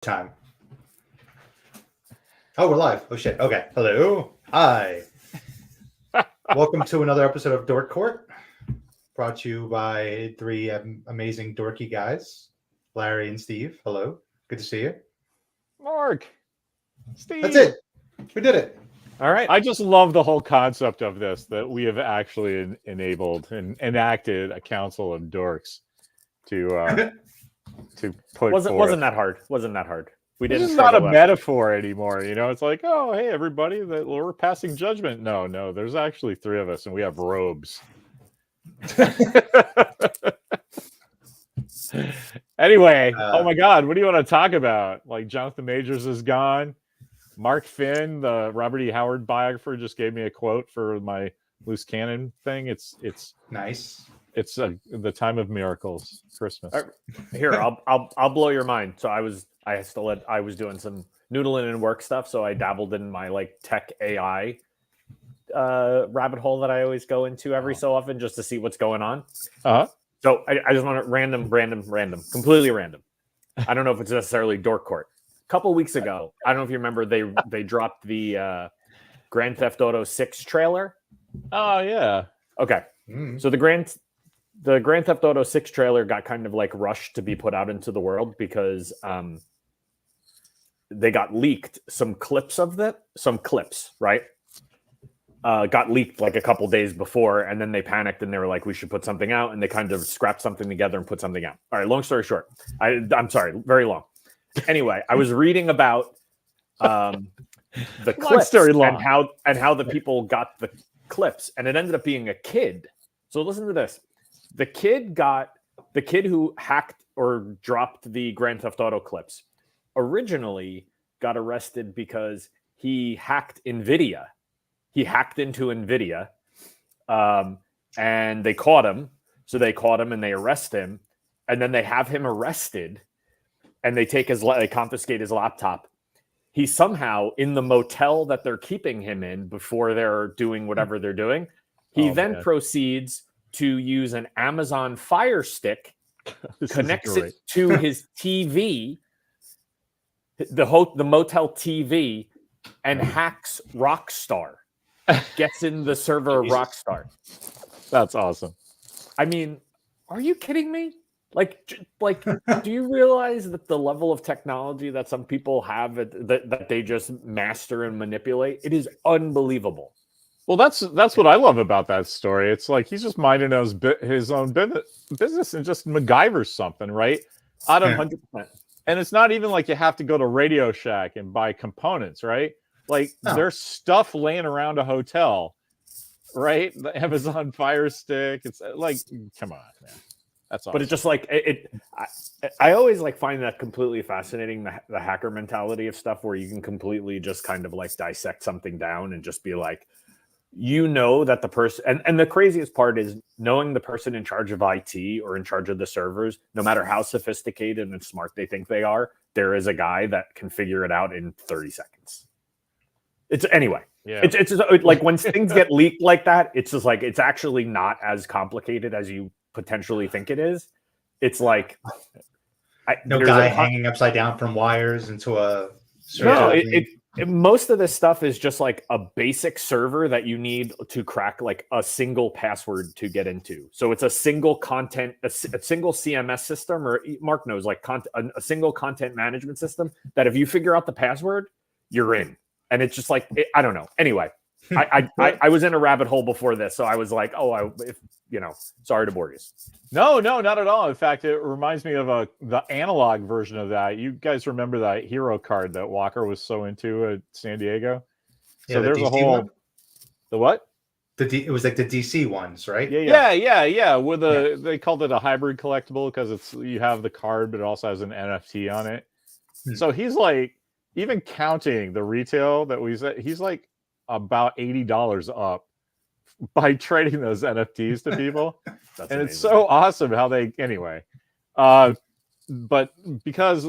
Time. Oh, we're live. Oh, shit. Okay. Hello. Hi. Welcome to another episode of Dork Court, brought to you by three amazing dorky guys, Larry and Steve. Hello. Good to see you. Mark. Steve. That's it. We did it. All right. I just love the whole concept of this, that we have actually enabled and enacted a council of dorks to put wasn't that hard. We didn't. This is not a metaphor anymore. You know, it's like, oh, hey, everybody, that we're passing judgment. No, there's actually three of us, and we have robes. Anyway, oh my God, what do you want to talk about? Like, Jonathan Majors is gone. Mark Finn, the Robert E. Howard biographer, just gave me a quote for my loose cannon thing. It's nice. It's the time of miracles, Christmas. Here, I'll blow your mind. So I was doing some noodling and work stuff. So I dabbled in my like tech AI rabbit hole that I always go into every so often just to see what's going on. So I just want to random, completely random. I don't know if it's necessarily Dork Court. A couple weeks ago, I don't know if you remember, they dropped the Grand Theft Auto 6 trailer. Oh yeah. Okay. So the Grand Theft Auto 6 trailer got kind of like rushed to be put out into the world because they got leaked some clips, right? Got leaked like a couple days before, and then they panicked and they were like, we should put something out, and they kind of scrapped something together and put something out. All right, long story short. I'm sorry, very long. Anyway, I was reading about the clips and how the people got the clips, and it ended up being a kid. So listen to this. The kid who hacked or dropped the Grand Theft Auto clips originally got arrested because he hacked NVIDIA. He hacked into NVIDIA, and they caught him. So they caught him and they arrest him, and then they have him arrested, and they confiscate his laptop. He's somehow in the motel that they're keeping him in before they're doing whatever they're doing. He proceeds to use an Amazon Fire Stick, connects it to his TV, the motel TV, and hacks Rockstar. Gets in the server of Rockstar. That's awesome. I mean, are you kidding me? Like, do you realize that the level of technology that some people have that they just master and manipulate? It is unbelievable. Well, that's what I love about that story. It's like he's just minding his own business and just MacGyvers something, right? 100%. And it's not even like you have to go to Radio Shack and buy components, right? Like there's stuff laying around a hotel, right? The Amazon Fire Stick. It's like, come on, man. That's awesome. But it's just like I always like find that completely fascinating, the hacker mentality of stuff where you can completely just kind of like dissect something down and just be like, you know, that the person and the craziest part is knowing the person in charge of IT or in charge of the servers, no matter how sophisticated and smart they think they are, there is a guy that can figure it out in 30 seconds. It's anyway. Yeah. It's like when things get leaked like that, it's just like it's actually not as complicated as you potentially think it is. It's like no guy hanging upside down from wires into a server. No, most of this stuff is just like a basic server that you need to crack like a single password to get into. So it's a single a single CMS system, or Mark knows, like a single content management system that if you figure out the password, you're in. And it's just like, I don't know. Anyway, I was in a rabbit hole before this, so I was like, sorry to bore you. No, not at all. In fact, it reminds me of the analog version of that. You guys remember that hero card that Walker was so into at San Diego? Yeah, so there's DC a whole one? The what? It was like the DC ones, right? Yeah. With they called it a hybrid collectible because you have the card, but it also has an NFT on it. So he's like, even counting the retail that he's like about $80 up by trading those NFTs to people. And amazing. It's so awesome how anyway. But because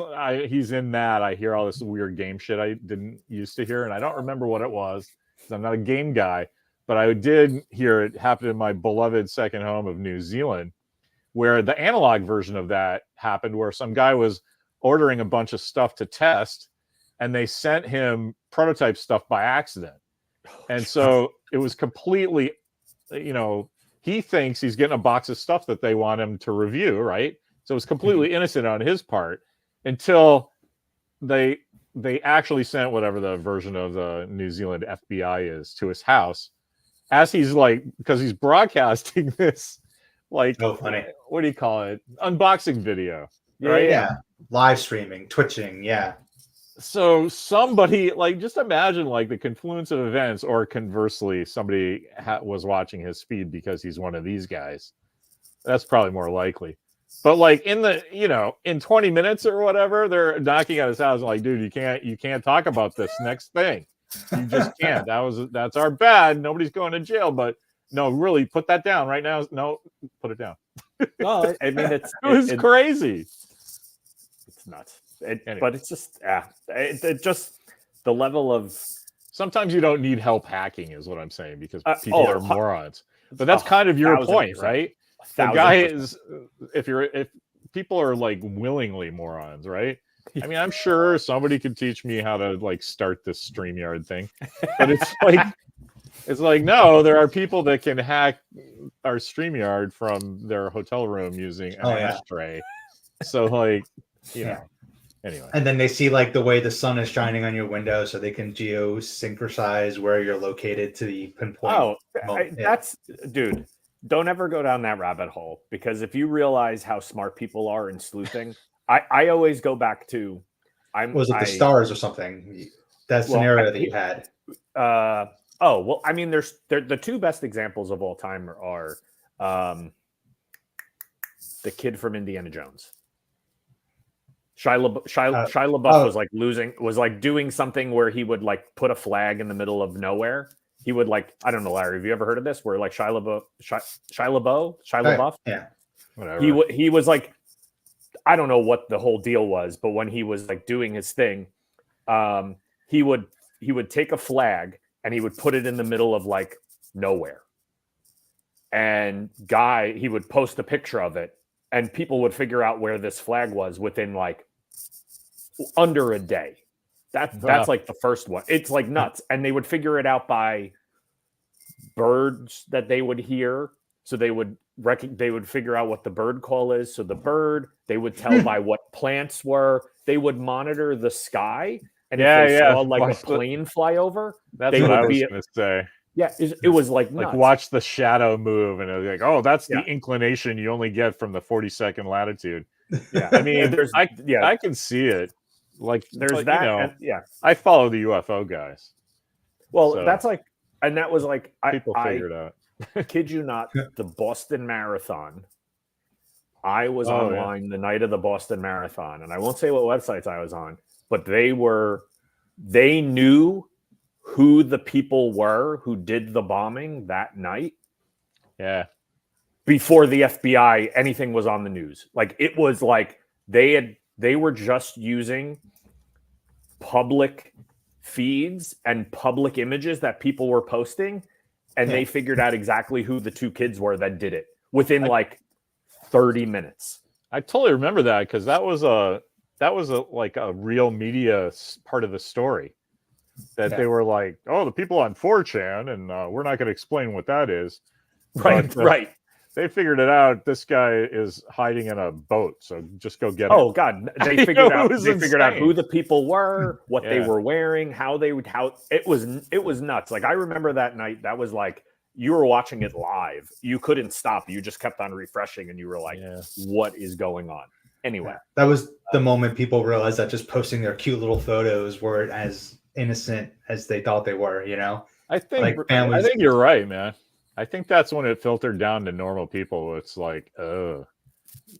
he's in that, I hear all this weird game shit I didn't used to hear, and I don't remember what it was because I'm not a game guy. But I did hear it happen in my beloved second home of New Zealand, where the analog version of that happened, where some guy was ordering a bunch of stuff to test, and they sent him prototype stuff by accident. And so it was completely, he thinks he's getting a box of stuff that they want him to review, right? So it was completely innocent on his part until they actually sent whatever the version of the New Zealand FBI is to his house, as he's like, because he's broadcasting this, like, Oh, funny. What do you call it? Unboxing video. Right? Yeah. Live streaming, twitching. Yeah. So somebody, like, just imagine like the confluence of events, or conversely, somebody was watching his feed because he's one of these guys. That's probably more likely. But like in 20 minutes or whatever, they're knocking at his house like, dude, you can't talk about this next thing. You just can't. That's our bad. Nobody's going to jail, but no, really, put that down right now. No, put it down. No, I mean it was crazy. It's nuts. Anyway. But it's just it just the level of. Sometimes you don't need help hacking, is what I'm saying, because people are morons. But that's kind of your point, right? The guy is, if people are like willingly morons, right? I mean, I'm sure somebody could teach me how to like start this StreamYard thing, but it's like no, there are people that can hack our StreamYard from their hotel room using an ashtray. So like, anyway. And then they see like the way the sun is shining on your window, so they can geosynchronize where you're located to the pinpoint. That's dude. Don't ever go down that rabbit hole, because if you realize how smart people are in sleuthing, I always go back to was it the stars or something? That scenario that you had. I mean, there's the two best examples of all time are the kid from Indiana Jones. Shia LaBeouf was like doing something where he would like put a flag in the middle of nowhere. He would like, I don't know, Larry, have you ever heard of this? Where like Shia LaBeouf, yeah, whatever. He was like, I don't know what the whole deal was, but when he was like doing his thing, he would take a flag and he would put it in the middle of like nowhere. And he would post a picture of it, and people would figure out where this flag was within like under a day. That's like the first one. It's like nuts. And they would figure it out by birds that they would hear. So they would figure out what the bird call is. So the bird, they would tell by what plants were. They would monitor the sky. And if they saw like a plane fly over, that's what I was going to say. Yeah, it was like nuts. Like watch the shadow move, and it was like, oh, that's the inclination you only get from the 42nd latitude. Yeah, I mean, I can see it. Like there's that. I follow the UFO guys. Well, that's like, and that was like people figured out. Kid you not, the Boston Marathon. I was online the night of the Boston Marathon, and I won't say what websites I was on, but they knew who the people were who did the bombing that night. Yeah. Before the FBI, anything was on the news. Like it was like they were just using public feeds and public images that people were posting, and they figured out exactly who the two kids were that did it within like 30 minutes. I totally remember that, because that was like a real media part of the story. That they were like, oh, the people on 4chan, and we're not going to explain what that is. Right, right. They figured it out. This guy is hiding in a boat, so just go get him. Oh God, they figured out. They figured out who the people were, what they were wearing, how it was nuts. Like I remember that night. That was like you were watching it live. You couldn't stop. You just kept on refreshing, and you were like, "What is going on?" Anyway, that was the moment people realized that just posting their cute little photos weren't as innocent as they thought they were. I think you're right, man. I think that's when it filtered down to normal people. It's like,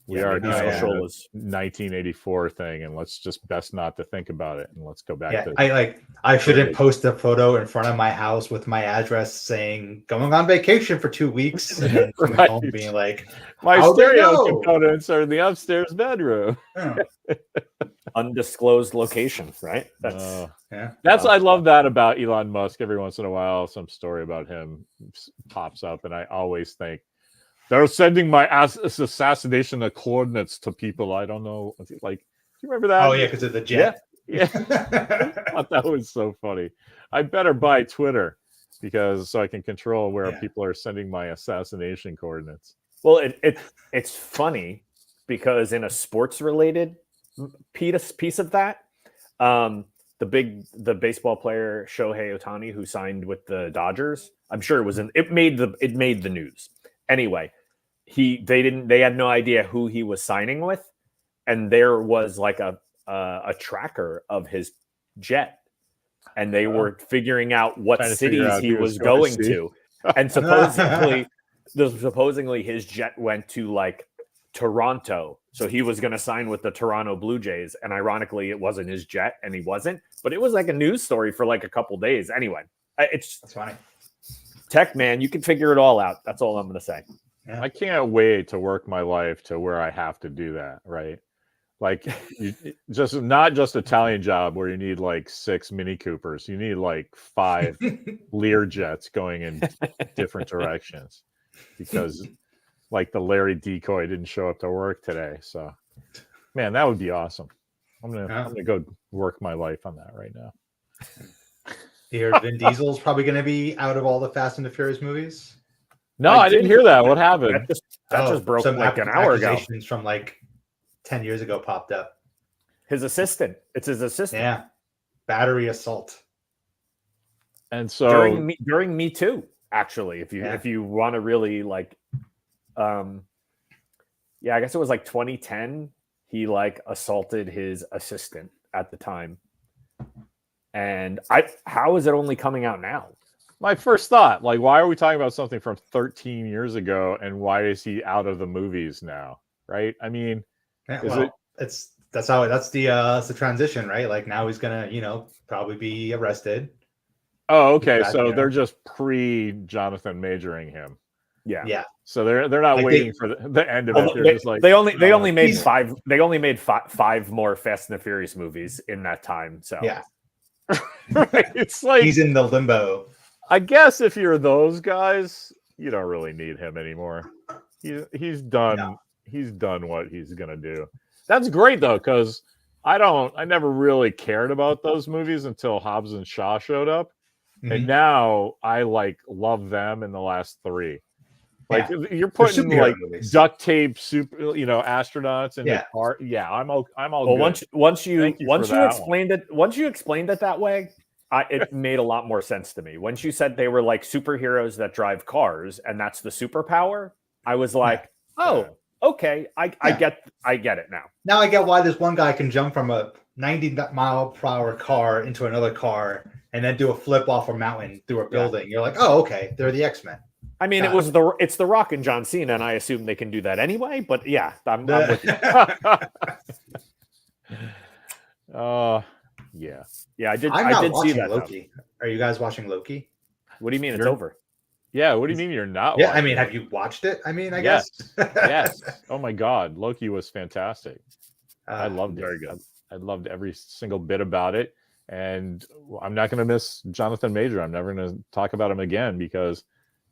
we are doing a 1984 thing, and let's just best not to think about it, and let's go back to I shouldn't post a photo in front of my house with my address saying going on vacation for 2 weeks, and then coming home being like, my stereo components are in the upstairs bedroom. Undisclosed location, right? I love that about Elon Musk. Every once in a while, some story about him pops up, and I always think they're sending my assassination coordinates to people. I don't know. Like, you remember that? Oh yeah, because of the jet. Yeah. I thought that was so funny. I better buy Twitter so I can control where people are sending my assassination coordinates. Well, it's funny because in a sports related piece of that, the baseball player Shohei Ohtani, who signed with the Dodgers, I'm sure it made the news. Anyway, they had no idea who he was signing with, and there was like a tracker of his jet, and they were figuring out what cities he was going to. And supposedly his jet went to like Toronto, so he was going to sign with the Toronto Blue Jays, and ironically it wasn't his jet and he wasn't, but it was like a news story for like a couple days. Anyway, that's funny. Tech, man, you can figure it all out. That's all I'm going to say. I can't wait to work my life to where I have to do that, right? Like, not just Italian job where you need like 6 Mini Coopers. You need like 5 Lear jets going in different directions because, like, the Larry decoy didn't show up to work today. So, man, that would be awesome. I'm gonna go work my life on that right now. Here, Vin Diesel's probably going to be out of all the Fast and the Furious movies. No, I didn't hear that. What happened? That just broke like an hour ago. From like 10 years ago popped up. His assistant. It's his assistant. Yeah. Battery assault. And so during Me Too, actually, if you want to really like, I guess it was like 2010. He like assaulted his assistant at the time. And how is it only coming out now? My first thought, like, why are we talking about something from 13 years ago, and why is he out of the movies now? Right? I mean, that's the transition, right? Like now he's gonna, probably be arrested. Oh, okay. So they're just Jonathan Majoring him. Yeah. Yeah. So they're not like waiting for the end of it. They're just like they only made five more Fast and the Furious movies in that time. So yeah. Right. It's like he's in the limbo. I guess if you're those guys, you don't really need him anymore. He's done. No. He's done what he's gonna do. That's great though, because I never really cared about those movies until Hobbs and Shaw showed up, and now I like love them in the last 3. Like you're putting like movies. Duct tape, astronauts in the car. Yeah, I'm all. Well, good. once you explained it that way, it made a lot more sense to me. Once you said they were like superheroes that drive cars and that's the superpower, I was like, okay, I get it now. Now I get why this one guy can jump from a 90-mile-per-hour car into another car and then do a flip off a mountain through a building. You're like, oh, okay, they're the X-Men. I mean, it's the Rock and John Cena, and I assume they can do that anyway. But yeah, I'm with you. I did see that. Loki. Are you guys watching Loki? What do you mean it's over? Yeah, what do you mean you're not? Yeah, I mean, have you watched it? I mean, I guess. Yes. Oh my God, Loki was fantastic. I loved it. Very good. I loved every single bit about it, and I'm not going to miss Jonathan Major. I'm never going to talk about him again because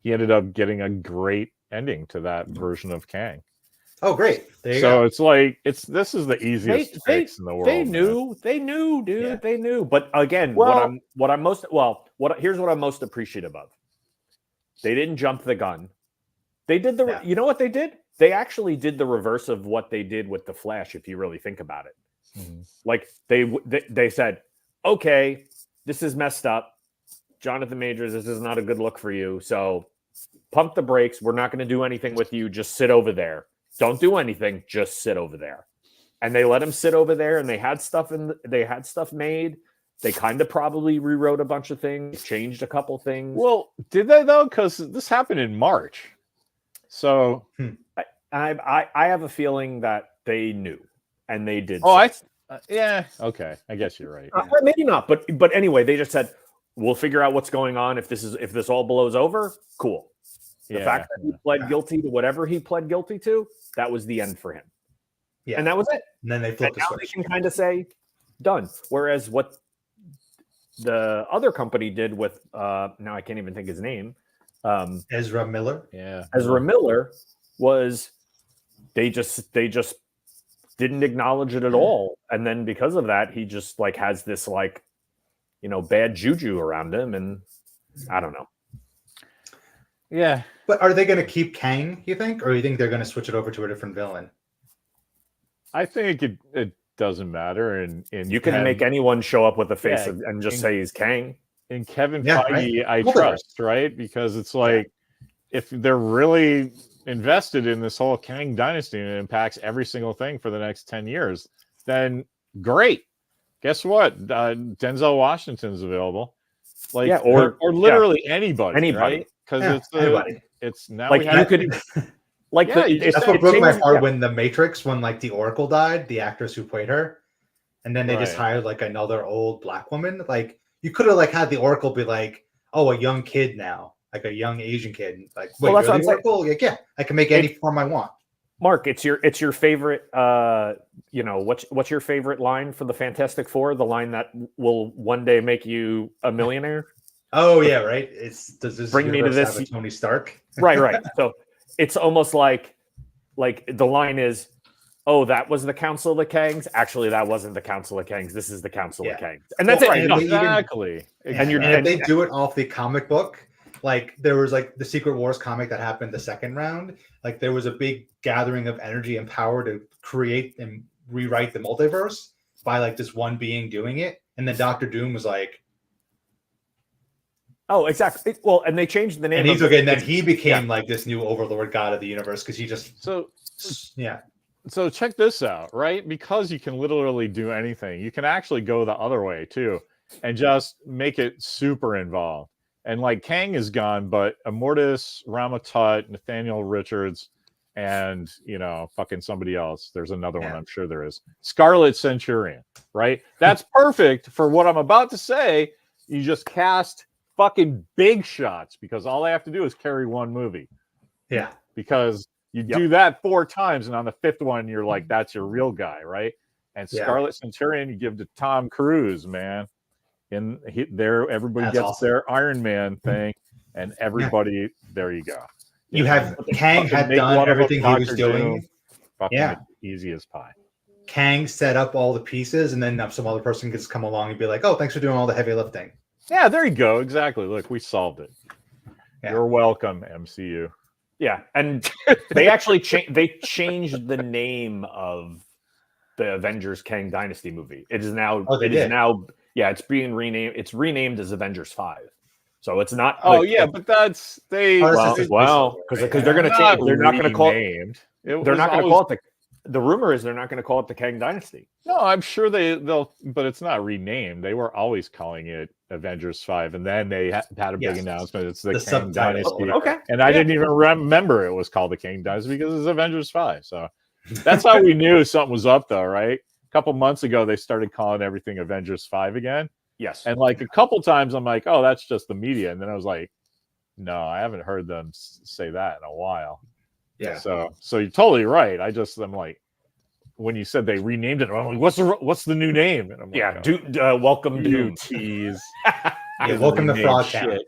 he ended up getting a great ending to that version of Kang. Oh, great! There you go. It's like this is the easiest fix in the world. They knew, dude. Yeah. They knew. But again, here's what I'm most appreciative of. They didn't jump the gun. They did you know what they did? They actually did the reverse of what they did with the Flash. If you really think about it, like they said, okay, this is messed up. Jonathan Majors, this is not a good look for you. So pump the brakes. We're not going to do anything with you. Just sit over there. Don't do anything. Just sit over there. And they let him sit over there, and they had stuff made. They kind of probably rewrote a bunch of things, changed a couple things. Well, did they though? Because this happened in March. So I have a feeling that they knew, and they did. Oh, yeah. Okay, I guess you're right. Maybe not, but anyway, they just said, we'll figure out what's going on. If this all blows over, cool. The fact that he pled guilty to whatever he pled guilty to, that was the end for him. Yeah. And that was it. And then they flipped the switch. They can kind of say, done. Whereas what the other company did with, now I can't even think his name. Ezra Miller. Yeah. Ezra Miller was, they just didn't acknowledge it at all, and then because of that, he just like has this like, bad juju around him, and I don't know. Yeah, But are they going to keep Kang, you think? Or you think they're going to switch it over to a different villain? I think it doesn't matter. And You can make anyone show up with a face Yeah, and just say he's Kang. And Kevin Yeah, Feige, I Multiverse. trust, right? Because it's like, if they're really invested in this whole Kang dynasty and it impacts every single thing for the next 10 years, then great. Guess what? Denzel Washington's available. Like, or literally anybody, right? Because anybody. It's now like we have, you could like that's what broke my heart when the Matrix, when like the Oracle died, the actress who played her, and then they just hired like another old black woman. Like, you could have like had the Oracle be like, oh, a young kid now, like a young Asian kid. Like, wait, that's you're what the Oracle? Like, yeah, I can make any form I want. Mark, it's your favorite. What's your favorite line for the Fantastic Four? The line that will one day make you a millionaire. Oh yeah, right. Does this bring me to this have a Tony Stark? Right. So it's almost like the line is, oh, that was the Council of the Kangs. Actually, that wasn't the Council of Kangs. This is the Council of Kangs, and that's it. Exactly. And if they do it off the comic book, like there was like the Secret Wars comic that happened the second round, like there was a big gathering of energy and power to create and rewrite the multiverse by like this one being doing it, and then Doctor Doom was like, oh, exactly. Well, and they changed the name. And he's okay, and then he became like this new overlord god of the universe because he just So check this out, right? Because you can literally do anything. You can actually go the other way too, and just make it super involved. And like Kang is gone, but Immortus, Ramatut, Nathaniel Richards, and fucking somebody else. There's another one, I'm sure there is. Scarlet Centurion, right? That's perfect for what I'm about to say. You just cast fucking big shots because all they have to do is carry one movie. Yeah. Because you do that 4 times, and on the 5th one, you're like, that's your real guy, right? And Scarlet Centurion, you give to Tom Cruise, man. And everybody gets their Iron Man thing, and everybody, there you go. You have Kang had done everything he was doing. Easy as pie. Kang set up all the pieces, and then some other person could just come along and be like, "Oh, thanks for doing all the heavy lifting." Yeah, there you go. Exactly. Look, we solved it. Yeah. You're welcome, MCU. Yeah, and they actually changed the name of the Avengers Kang Dynasty movie. It is now. It's being renamed. It's renamed as Avengers 5. So it's not. But that's they. Because they're going to change. They're not going to call it. They're not going to call it the rumor is they're not going to call it the Kang Dynasty. No, I'm sure they'll, but it's not renamed. They were always calling it Avengers 5, and then they had a big announcement. It's the Kang Dynasty. Okay. And I didn't even remember it was called the Kang Dynasty because it's Avengers 5. So that's how we knew something was up, though, right? A couple months ago, they started calling everything Avengers 5 again. Yes. And like a couple times, I'm like, oh, that's just the media. And then I was like, no, I haven't heard them say that in a while. Yeah. So you're totally right. I'm like, when you said they renamed it, I'm like, what's the new name? And I'm like, welcome to tease. Welcome to Frog Town.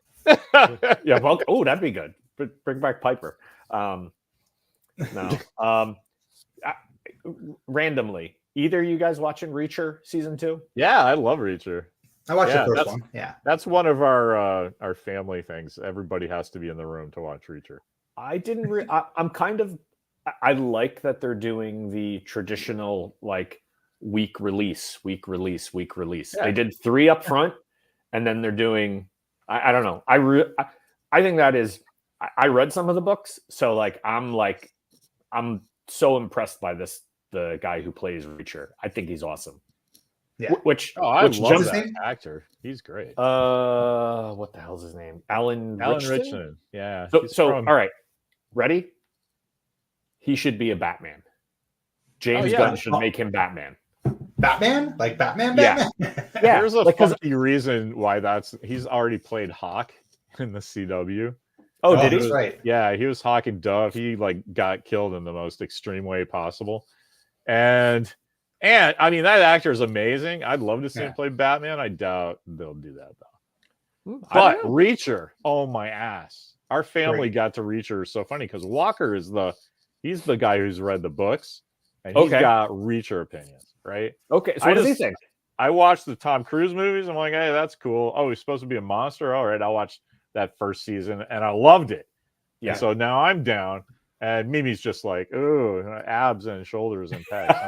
Welcome. Oh, that'd be good. Bring back Piper. Randomly, either of you guys watching Reacher season 2? Yeah, I love Reacher. I watched the first one. Yeah, that's one of our family things. Everybody has to be in the room to watch Reacher. I didn't. I'm kind of. I like that they're doing the traditional like week release. Yeah. They did 3 up front, and then they're doing. I don't know. I think that is. I read some of the books, so I'm so impressed by the guy who plays Reacher. I think he's awesome. Yeah. I love that actor. He's great. What the hell's his name? Alan Richardson. Yeah. So all right. Ready? He should be a Batman. James Gunn should make him Batman. Batman? Like Batman? Yeah. There's a funky reason why he's already played Hawk in the CW. Oh, did he? That's right. Yeah, he was Hawk and Dove. He got killed in the most extreme way possible. And I mean, that actor is amazing. I'd love to see him play Batman. I doubt they'll do that though. But Reacher, oh my ass. Our family got to Reacher. So funny because Walker is he's the guy who's read the books. and he's Okay. got Reacher opinions, right? Okay, so I what does he just- think? I watched the Tom Cruise movies. I'm like, hey, that's cool. Oh, he's supposed to be a monster. All right, I'll watch that first season, and I loved it. Yeah. And so now I'm down, and Mimi's just like, oh, abs and shoulders and pecs.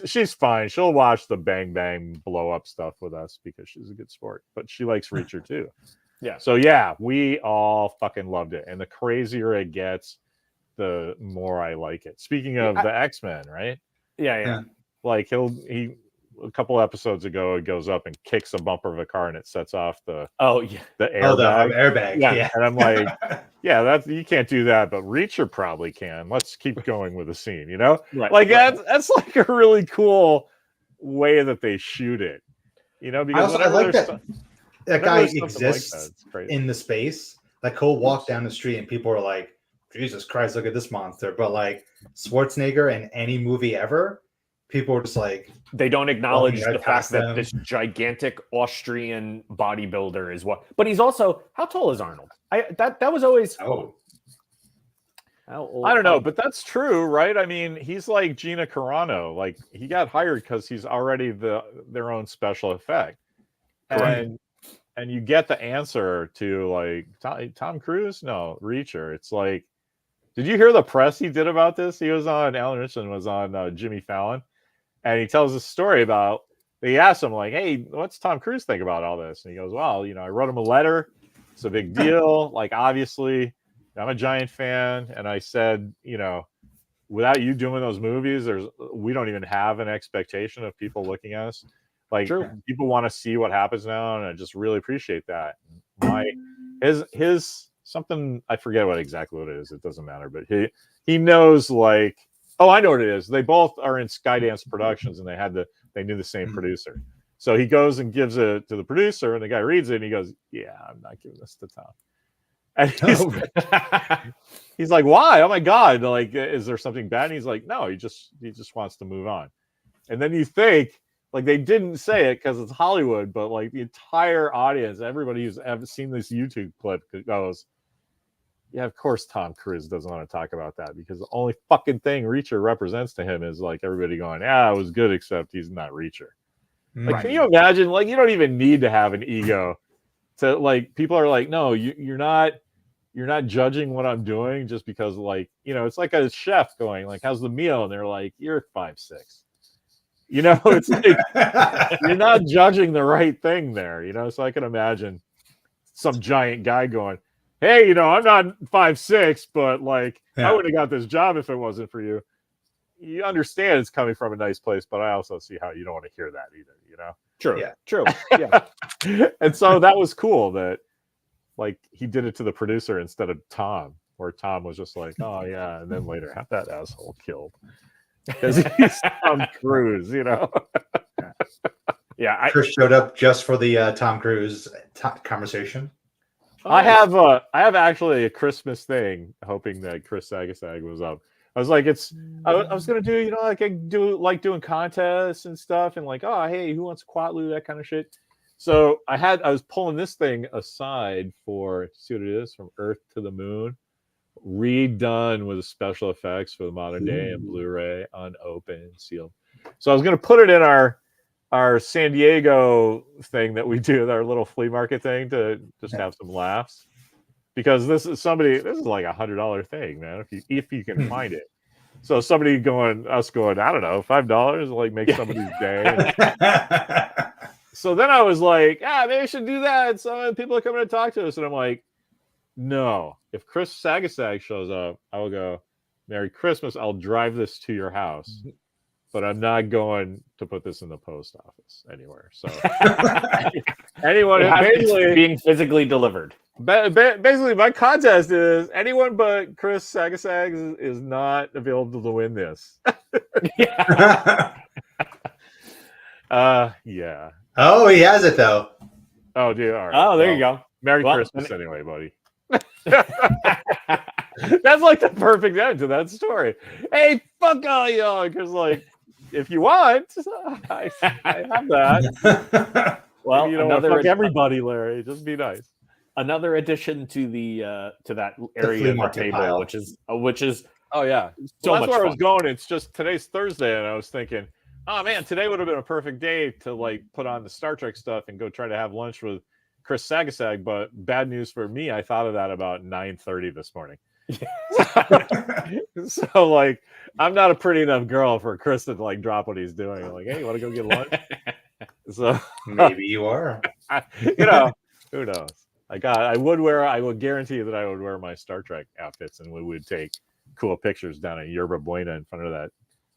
She's fine. She'll watch the bang bang blow up stuff with us because she's a good sport. But she likes Reacher too. Yeah. So yeah, we all fucking loved it, and the crazier it gets, the more I like it. Speaking of the X-Men, right? Yeah. Like he a couple episodes ago, it goes up and kicks a bumper of a car and it sets off the airbag. Airbag. Yeah. And I'm like, yeah, that's you can't do that, but Reacher probably can. Let's keep going with the scene, you know? Right. Like that's like a really cool way that they shoot it. You know, because I like that that guy there's something exists like that, it's crazy. in the space. Like he'll walk down the street and people are like, Jesus Christ, look at this monster. But like Schwarzenegger in any movie ever, people are just like, they don't acknowledge walking right the fact past that them. this gigantic Austrian bodybuilder is what. But he's also, how tall is Arnold? That was always. oh, I don't know, but that's true, right? I mean, he's like Gina Carano. Like he got hired because he's already their own special effect, and you get the answer to like Tom Cruise, no Reacher. It's like, did you hear the press he did about this? He was on Alan Richardson was on Jimmy Fallon, and he tells a story about. They asked him like, "Hey, what's Tom Cruise think about all this?" And he goes, "Well, I wrote him a letter. It's a big deal. Like obviously." I'm a giant fan, and I said, without you doing those movies, we don't even have an expectation of people looking at us. Like people want to see what happens now, and I just really appreciate that. His something I forget exactly what it is. It doesn't matter, but he knows like, oh, I know what it is. They both are in Skydance Productions, and they knew the same producer. So he goes and gives it to the producer, and the guy reads it, and he goes, "Yeah, I'm not giving this to Tom." And he's like, why? Oh my God. Like, is there something bad? And he's like, no, he just wants to move on. And then you think, like, they didn't say it because it's Hollywood, but like the entire audience, everybody who's ever seen this YouTube clip goes, yeah, of course Tom Cruise doesn't want to talk about that because the only fucking thing Reacher represents to him is like everybody going, yeah, it was good, except he's not Reacher. Like, can you imagine? Like, you don't even need to have an ego. To like, people are like, no, you're not judging what I'm doing just because, like, it's like a chef going, like, how's the meal? And they're like, you're 5'6". It's like you're not judging the right thing there, So I can imagine some giant guy going, hey, I'm not 5'6", but like, I would have got this job if it wasn't for you. You understand it's coming from a nice place, but I also see how you don't want to hear that either, True. Yeah. True. Yeah. And so that was cool that like he did it to the producer instead of Tom, where Tom was just like, oh yeah, and then later have that asshole killed because he's Tom Cruise, Yeah. Chris showed up just for the Tom Cruise conversation. I have actually a Christmas thing, hoping that Chris Sagasag was up. I was like, I was gonna do, like I do like doing contests and stuff, and like, oh hey, who wants Quatlu, that kind of shit. So I was pulling this thing aside for see what it is, From Earth to the Moon, redone with special effects for the modern day and Blu-ray, unopened, sealed. So I was gonna put it in our San Diego thing that we do, our little flea market thing, to just have some laughs. Because this is like $100 thing, man. If you can find it, so somebody going, I don't know, $5 like make somebody's day. So then I was like, maybe I should do that. So people are coming to talk to us, and I'm like, no. If Chris Sagasag shows up, I will go, Merry Christmas. I'll drive this to your house, but I'm not going to put this in the post office anywhere. So anyone basically being physically delivered. Basically, my contest is anyone but Chris Sagasag is not available to win this. Yeah. Yeah. Oh, he has it though. Oh, dude. All right. Oh, there you go. Merry Christmas, anyway, buddy. That's like the perfect end to that story. Hey, fuck all y'all, because like, if you want, I have that. Well, you don't want to fuck everybody, Larry. Just be nice. Another addition to the to that area of the table, pile. which is Oh yeah. So Well, that's much where I fun. was going. It's just today's Thursday, and I was thinking, oh man, today would have been a perfect day to like put on the Star Trek stuff and go try to have lunch with Chris Sagasag. But bad news for me, I thought of that about 9:30 this morning. So like, I'm not a pretty enough girl for Chris to like drop what he's doing. I'm like, hey, you want to go get lunch? So Maybe you are. you know, who knows? I would guarantee that I would wear my Star Trek outfits, and we would take cool pictures down at Yerba Buena in front of that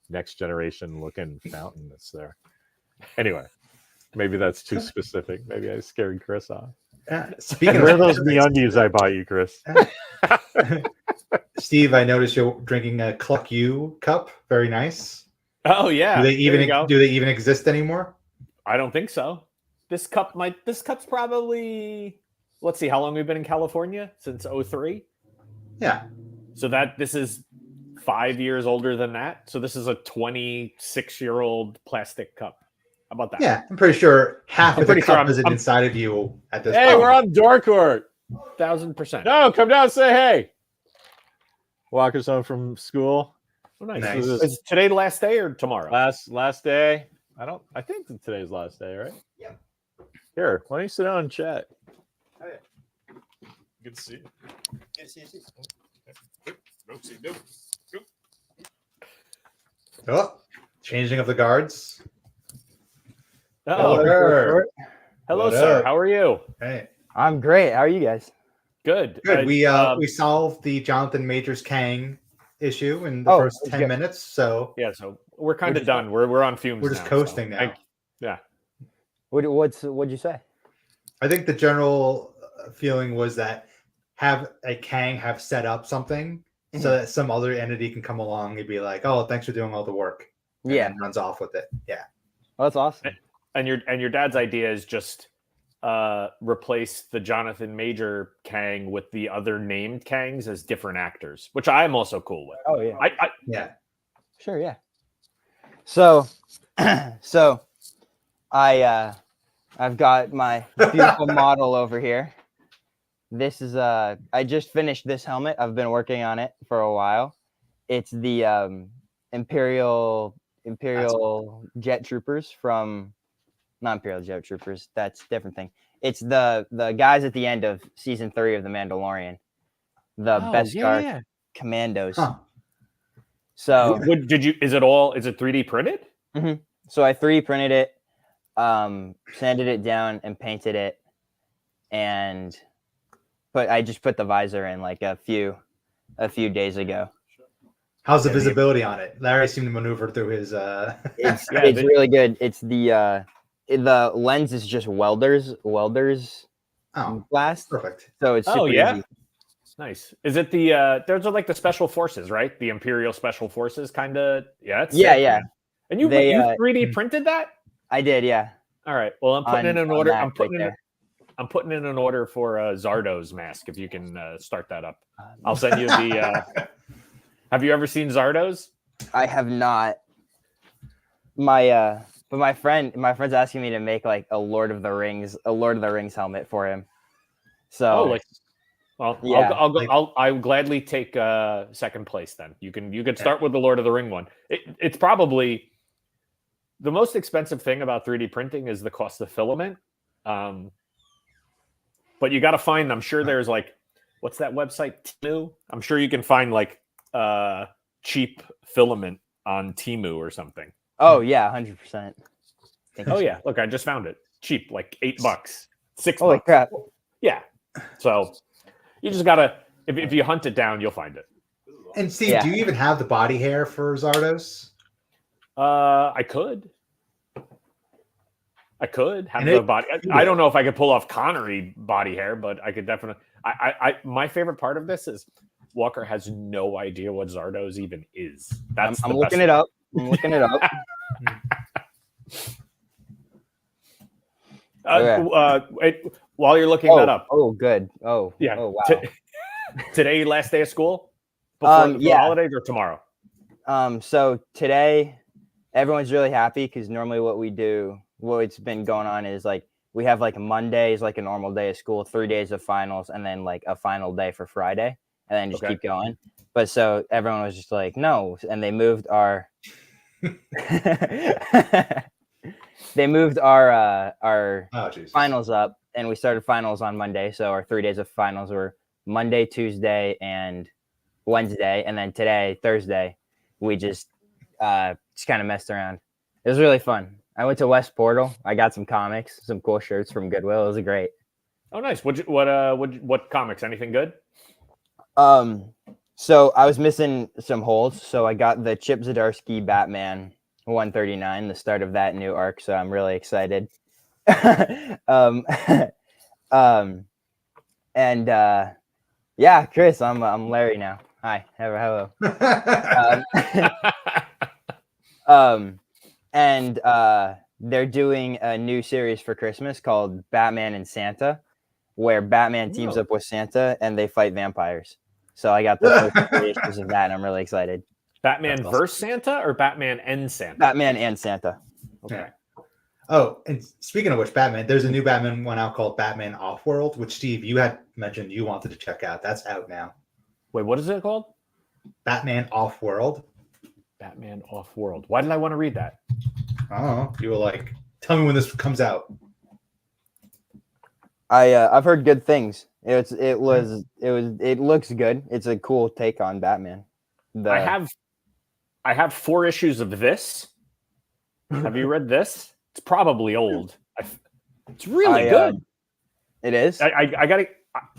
Next Generation looking fountain that's there. Anyway, maybe that's too specific. Maybe I scared Chris off. Speaking Where are of those MeUndies I bought you, Chris? Steve, I noticed you're drinking a Cluck You cup. Very nice. Oh yeah. Do they even exist anymore? I don't think so. This cup's probably, let's see, how long we've been in California? Since 03? Yeah. So this is 5 years older than that. So this is a 26-year-old plastic cup. How about that? Yeah, I'm pretty sure half of the pretty sure cup isn't inside of you at this Hey, point. we're on Dork Court. 1000%. No, come down and say hey. Walk us home from school. Oh, nice. Nice. Is today the last day or tomorrow? Last day. I think that today's last day, right? Yeah. Here, why don't you sit down and chat? Oh, yeah. Good to see you. Good to see you. Oh, changing of the guards. Oh, Hello. hello, What sir. up? How are you? Hey, I'm great. How are you guys? Good. good. We solved the Jonathan Majors Kang issue in the first 10 good. minutes, so Yeah, so we're kind We're of just- done. We're on fumes. we're just now, coasting so now. yeah. What'd you say? I think the general feeling was that have a Kang have set up something so that some other entity can come along and be like, "Oh, thanks for doing all the work," and Yeah, then runs off with it. Yeah, well, that's awesome. And your dad's idea is just replace the Jonathan Major Kang with the other named Kangs as different actors, which I'm also cool with. Oh yeah, yeah. sure, yeah. So, I've got my beautiful model over here. This is I just finished this helmet. I've been working on it for a while. It's the Imperial Jet Troopers from not Imperial Jet Troopers. That's a different thing. It's the guys at the end of season 3 of The Mandalorian, the Beskar Commandos. Huh. So Is it 3D printed? So I 3D printed it, sanded it down, and painted it, but I just put the visor in like a few days ago. How's the visibility on it? Larry seemed to maneuver through his. It's really good. It's the lens is just welders Oh, glass, perfect. so it's super yeah. easy. Nice. Is it those are like the special forces, right? The Imperial Special Forces kind of. Yeah. It's Yeah, sick, yeah. man. And you 3D printed that? I did, yeah. All right. Well, I'm putting in an On order. that I'm putting in an order for a Zardoz mask. If you can start that up, I'll send you the. Have you ever seen Zardoz? I have not. But my friend's asking me to make like a Lord of the Rings helmet for him. So yeah. yeah. I'll gladly take second place then. You can start with the Lord of the Ring one. It's probably the most expensive thing about 3D printing is the cost of filament. But you got to find. I'm sure there's like, what's that website? Temu. I'm sure you can find like cheap filament on Temu or something. Oh yeah, 100%. Oh yeah, look, I just found it. Cheap, like $8, $6. Holy crap! Yeah. So you just gotta if you hunt it down, you'll find it. And Steve, Yeah. do you even have the body hair for Zardoz? I could have the body. I don't know if I could pull off Connery body hair, but I could definitely. My favorite part of this is Walker has no idea what Zardoz even is. That's I'm looking it up. I'm looking it up. While you're looking that up. Oh, good. Oh, yeah. Oh, wow. Today, last day of school? Before the holidays or tomorrow? So today, everyone's really happy because normally what's been going on is like we have like Monday is like a normal day of school, 3 days of finals, and then like a final day for Friday, and then just keep going. But so everyone was just like, no, and they moved our they moved our Oh, Jesus. finals up, and we started finals on Monday. So our 3 days of finals were Monday, Tuesday, and Wednesday, and then today, Thursday, we just kind of messed around. It was really fun. I went to West Portal. I got some comics, some cool shirts from Goodwill. It was great. Oh, nice. What comics? Anything good? So I was missing some holes, so I got the Chip Zdarsky Batman 139, the start of that new arc. So I'm really excited. And yeah, Chris, I'm Larry now. Hi, hello. And they're doing a new series for Christmas called Batman and Santa, where Batman teams up with Santa and they fight vampires. So I got the first 3 issues of that, and I'm really excited. Batman versus Santa or Batman and Santa? Batman and Santa. Okay. Yeah. Oh, and speaking of which, Batman, there's a new Batman one out called Batman Offworld, which Steve, you had mentioned you wanted to check out. That's out now. Wait, what is it called? Batman Offworld. Batman Off-World. Why did I want to read that? Oh, you were like, tell me when this comes out. I've heard good things. It looks good. It's a cool take on Batman. I have 4 issues of this. Have you read this? It's probably old. It's really good. It is.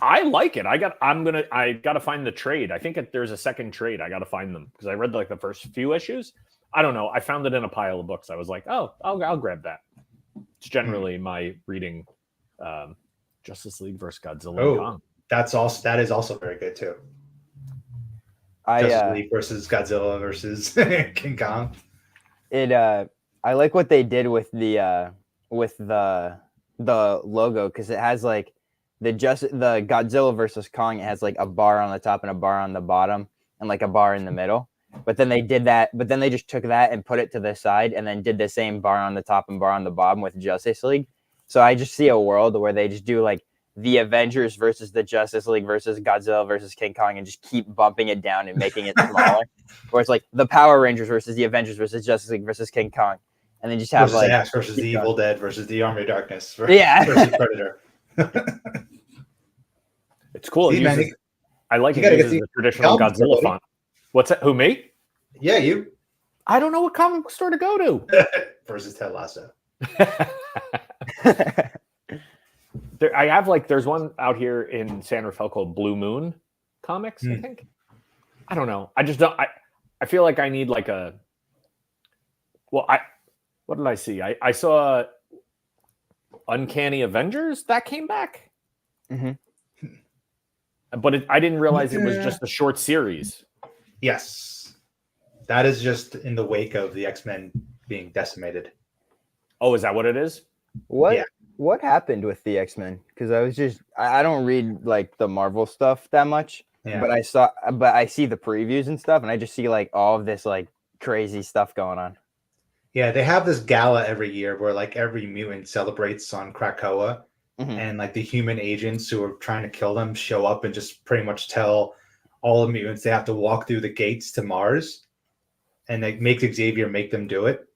I like it. I gotta find the trade. I think there's a second trade. I gotta find them because I read like the first few issues. I don't know. I found it in a pile of books. I was like, oh, I'll grab that. It's generally my reading. Justice League versus Godzilla. Oh, and Kong. that is also very good too. Justice League versus Godzilla versus King Kong. I like what they did with the logo, because it has like the Godzilla versus Kong. It has like a bar on the top and a bar on the bottom and like a bar in the middle. But then they just took that and put it to the side and then did the same bar on the top and bar on the bottom with Justice League. So I just see a world where they just do like the Avengers versus the Justice League versus Godzilla versus King Kong and just keep bumping it down and making it smaller. Where it's like the Power Rangers versus the Avengers versus Justice League versus King Kong. And then just have versus like Ash versus the Evil Dead versus the Army of Darkness versus Predator. It's cool. See, I like it uses the traditional Godzilla font. What's that? Who, me? Yeah, you. I don't know what comic book store to go to. Versus Ted Lasso. There's one out here in San Rafael called Blue Moon Comics, I think. I don't know. I just don't. I feel like I need like a. What did I see? I saw Uncanny Avengers that came back. Mm-hmm. But I didn't realize it was just a short series. Yes. That is just in the wake of the X-Men being decimated. Oh, is that what it is? What happened with the X-Men? Because I don't read like the Marvel stuff that much. Yeah. But I see the previews and stuff, and I just see like all of this like crazy stuff going on. Yeah, they have this gala every year where like every mutant celebrates on Krakoa. Mm-hmm. And like the human agents who are trying to kill them show up and just pretty much tell all the mutants they have to walk through the gates to Mars, and they make Xavier make them do it.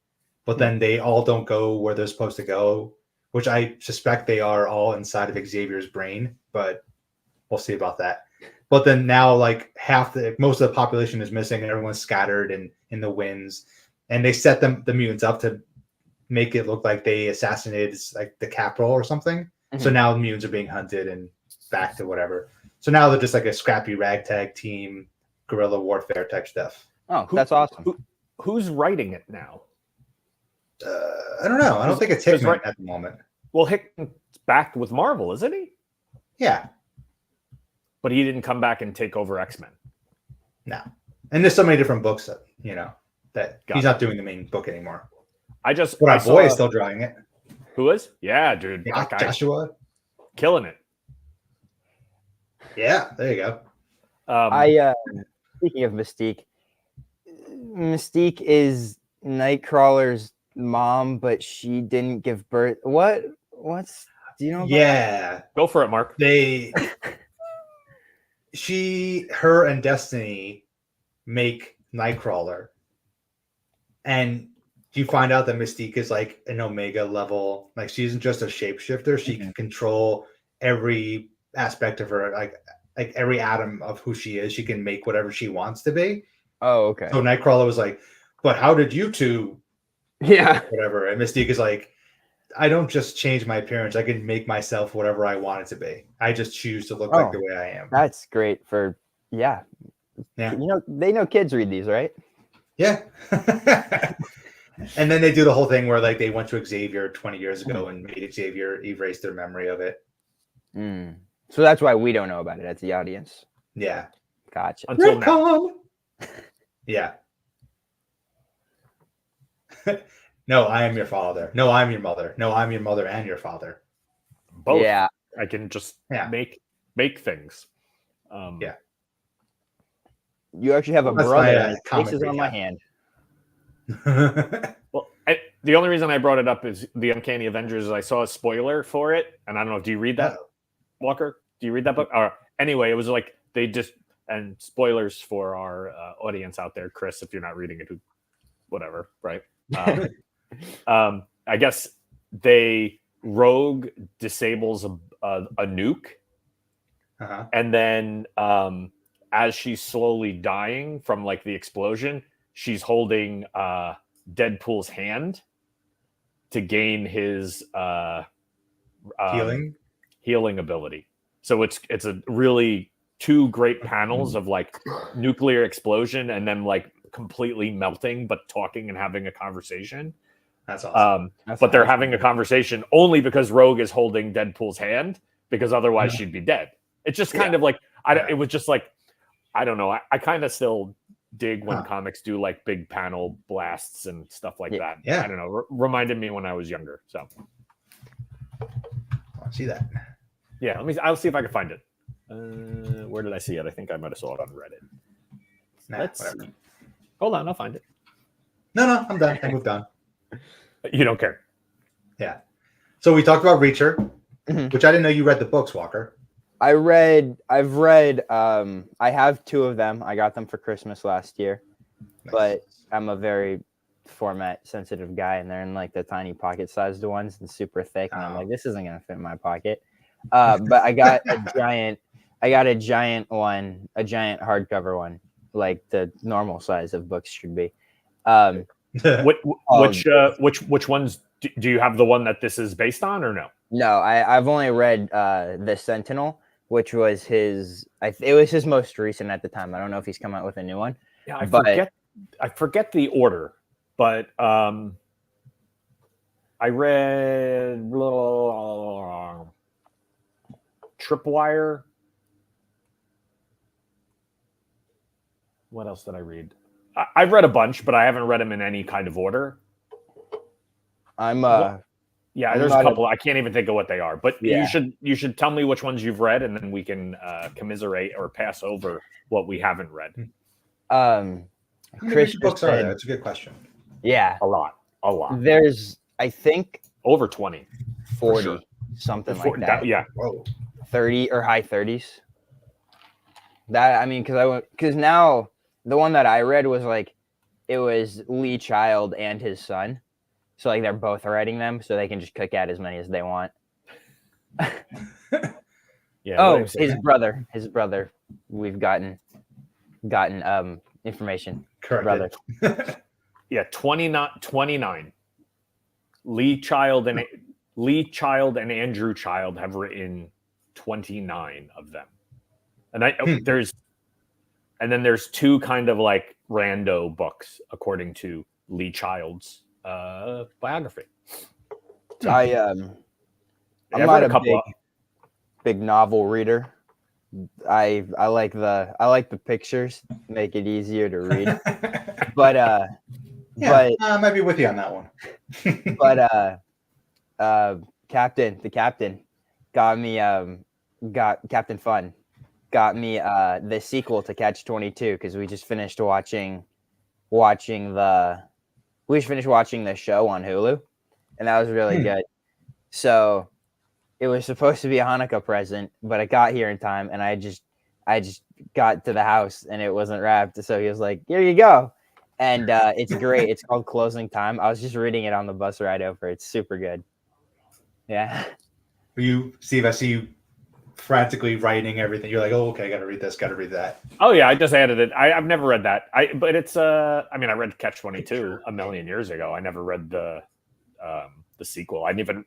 But then they all don't go where they're supposed to go, which I suspect they are all inside of Xavier's brain, but we'll see about that. But then now like most of the population is missing and everyone's scattered and in the winds, and they set the mutants up to make it look like they assassinated like the Capitol or something. So now the mutants are being hunted and back to whatever. So now they're just like a scrappy ragtag team, guerrilla warfare type stuff. Oh, that's awesome. Who's writing it now? I don't know. I don't think it's Hickman at the moment. Well, Hickman's back with Marvel, isn't he? Yeah. But he didn't come back and take over X-Men. No. And there's so many different books that, he's not doing the main book anymore. But our boy is still drawing it. Who is? Yeah, dude. Yeah, Joshua. Killing it. Yeah, there you go. Speaking of Mystique is Nightcrawler's mom, but she didn't give birth. What's do you know about that? Go for it, Mark. Her and Destiny make Nightcrawler, and you find out that Mystique is like an Omega level. Like she isn't just a shapeshifter; she can control every aspect of her, like every atom of who she is. She can make whatever she wants to be. Oh, okay. So Nightcrawler was like, "But how did you two?" Yeah. Whatever. And Mystique is like, I don't just change my appearance. I can make myself whatever I want it to be. I just choose to look like the way I am. That's great for yeah. Yeah. You know, they know kids read these, right? Yeah. And then they do the whole thing where like they went to Xavier 20 years ago and made Xavier erase their memory of it. So that's why we don't know about it as the audience. Yeah. Gotcha. Until now. Yeah. No, I am your father. No, I'm your mother. No, I'm your mother and your father. Both. Yeah. I can just Yeah. make things. Yeah. You actually have a That's brother. my, And his comic face is on my recap. hand. Well, the only reason I brought it up is the Uncanny Avengers. I saw a spoiler for it, and I don't know. Do you read that, Walker? Do you read that book? Anyway, it was like they just and spoilers for our audience out there, Chris. If you're not reading it, whatever, right? I guess Rogue disables a nuke, and then as she's slowly dying from like the explosion, she's holding Deadpool's hand to gain his healing ability. So it's a really two great panels of like nuclear explosion and then like completely melting but talking and having a conversation. That's awesome. But they're having a conversation only because Rogue is holding Deadpool's hand, because otherwise she'd be dead. It's just kind of like it was just like, I don't know. I kind of still dig when comics do like big panel blasts and stuff like that. Yeah. I don't know. Reminded me when I was younger. So I see that. Yeah, I'll see if I can find it. Where did I see it? I think I might have saw it on Reddit. Let's see. Hold on, I'll find it. No, I'm done. I moved on. You don't care. Yeah. So we talked about Reacher, which I didn't know you read the books, Walker. I've read I have two of them. I got them for Christmas last year. Nice. But I'm a very format sensitive guy, and they're in like the tiny pocket sized ones and super thick, and I'm like, this isn't gonna fit in my pocket. But I got a giant one, a giant hardcover one, like the normal size of books should be. Which ones do you have? The one that this is based on, or no? No, I've only read The Sentinel, which was his. It was his most recent at the time. I don't know if he's come out with a new one. Yeah, I forget the order, but I read Tripwire. What else did I read? I've read a bunch, but I haven't read them in any kind of order. There's a couple. I can't even think of what they are, but you should tell me which ones you've read, and then we can commiserate or pass over what we haven't read. How many books are there? That's a good question. Yeah, a lot. There's, I think, over 20, 40, something like that. Yeah, 30 or high 30s. That because now the one that I read was like, it was Lee Child and his son. So like they're both writing them, so they can just cook out as many as they want. His brother. We've gotten information. Correct. Brother. 29. Lee Child and Andrew Child have written 29 of them, and there's two kind of like rando books according to Lee Child's biography. I'm not a big novel reader. I like the pictures, make it easier to read. But I might be with you on that one. But the captain got me Captain Fun got me the sequel to Catch 22 because we just finished watching the show on Hulu, and that was really good. So it was supposed to be a Hanukkah present, but it got here in time, and I I just got to the house and it wasn't wrapped. So he was like, "Here you go." And it's great. It's called Closing Time. I was just reading it on the bus ride over. It's super good. Yeah. You, Steve, I see you frantically writing everything. You're like, oh, okay, I gotta read this, gotta read that. Oh yeah, I just added it. I've never read that. But it's I mean, I read Catch 22 a million years ago. I never read the sequel. I didn't even.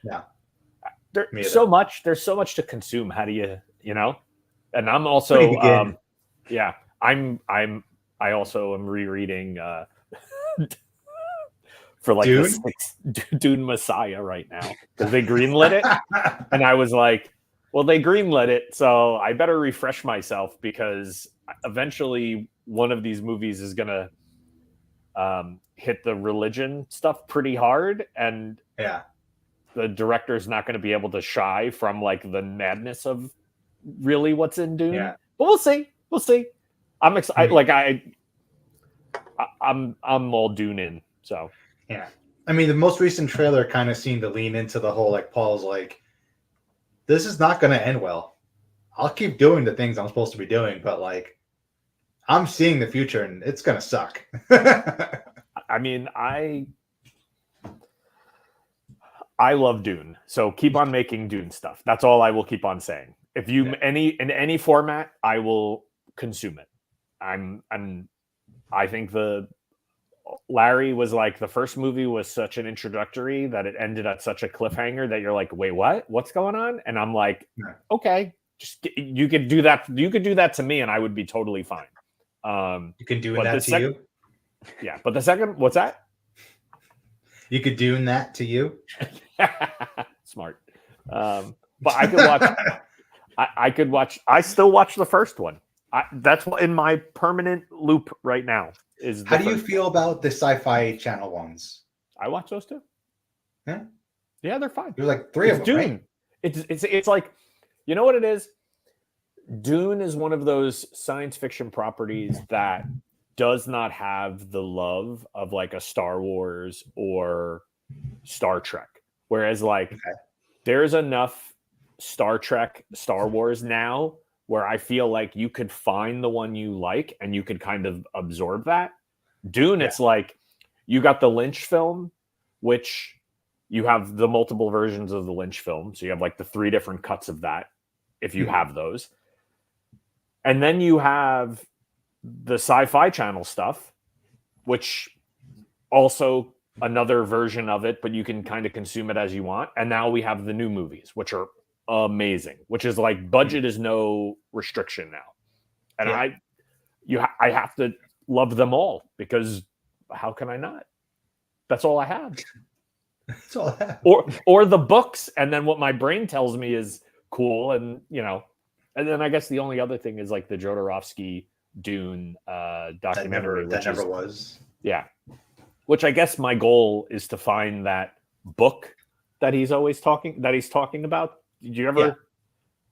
Yeah. There's so much to consume. How do you know? And I'm also yeah. I also am rereading for like Dune? the sixth Dune Messiah right now because they greenlit it, and I was like, well, they greenlit it, so I better refresh myself because eventually one of these movies is gonna hit the religion stuff pretty hard, and Yeah. the director's not going to be able to shy from like the madness of really what's in Dune. Yeah. But we'll see. We'll see. I'm excited. Like I'm all Dune in. So Yeah. I mean, the most recent trailer kind of seemed to lean into the whole, like, Paul's like, this is not going to end well. I'll keep doing the things I'm supposed to be doing, but like, I'm seeing the future and it's going to suck. I mean, I love Dune, so keep on making Dune stuff. That's all I will keep on saying. If you in any format, I will consume it. I think the Larry was like the first movie was such an introductory that it ended at such a cliffhanger that you're like, wait, what? What's going on? And I'm like, okay, just you could do that. You could do that to me, and I would be totally fine. You can do that to you. Yeah, but the second, what's that? You could do that to you. Smart. But I could watch. I could watch. I still watch the first one. That's in my permanent loop right now. How do you feel about the Sci-Fi Channel ones? I watch those too. Yeah, yeah, they're fine. There's like 3 of them. Dune. Right? It's like, you know what it is? Dune is one of those science fiction properties that does not have the love of like a Star Wars or Star Trek. Whereas like there's enough Star Trek, Star Wars now where I feel like you could find the one you like and you could kind of absorb that. Dune, it's like you got the Lynch film, which you have the multiple versions of the Lynch film. So you have like the 3 different cuts of that, if you have those. And then you have the Sci-Fi Channel stuff, which also another version of it, but you can kind of consume it as you want. And now we have the new movies, which are amazing, which is like budget is no restriction now. And I have to love them all because how can I not? That's all I have. That's all I have. Or the books, and then what my brain tells me is cool, and you know, and then I guess the only other thing is like the Jodorowsky Dune documentary, that never was. Yeah, which I guess my goal is to find that book that he's talking about. Did you ever?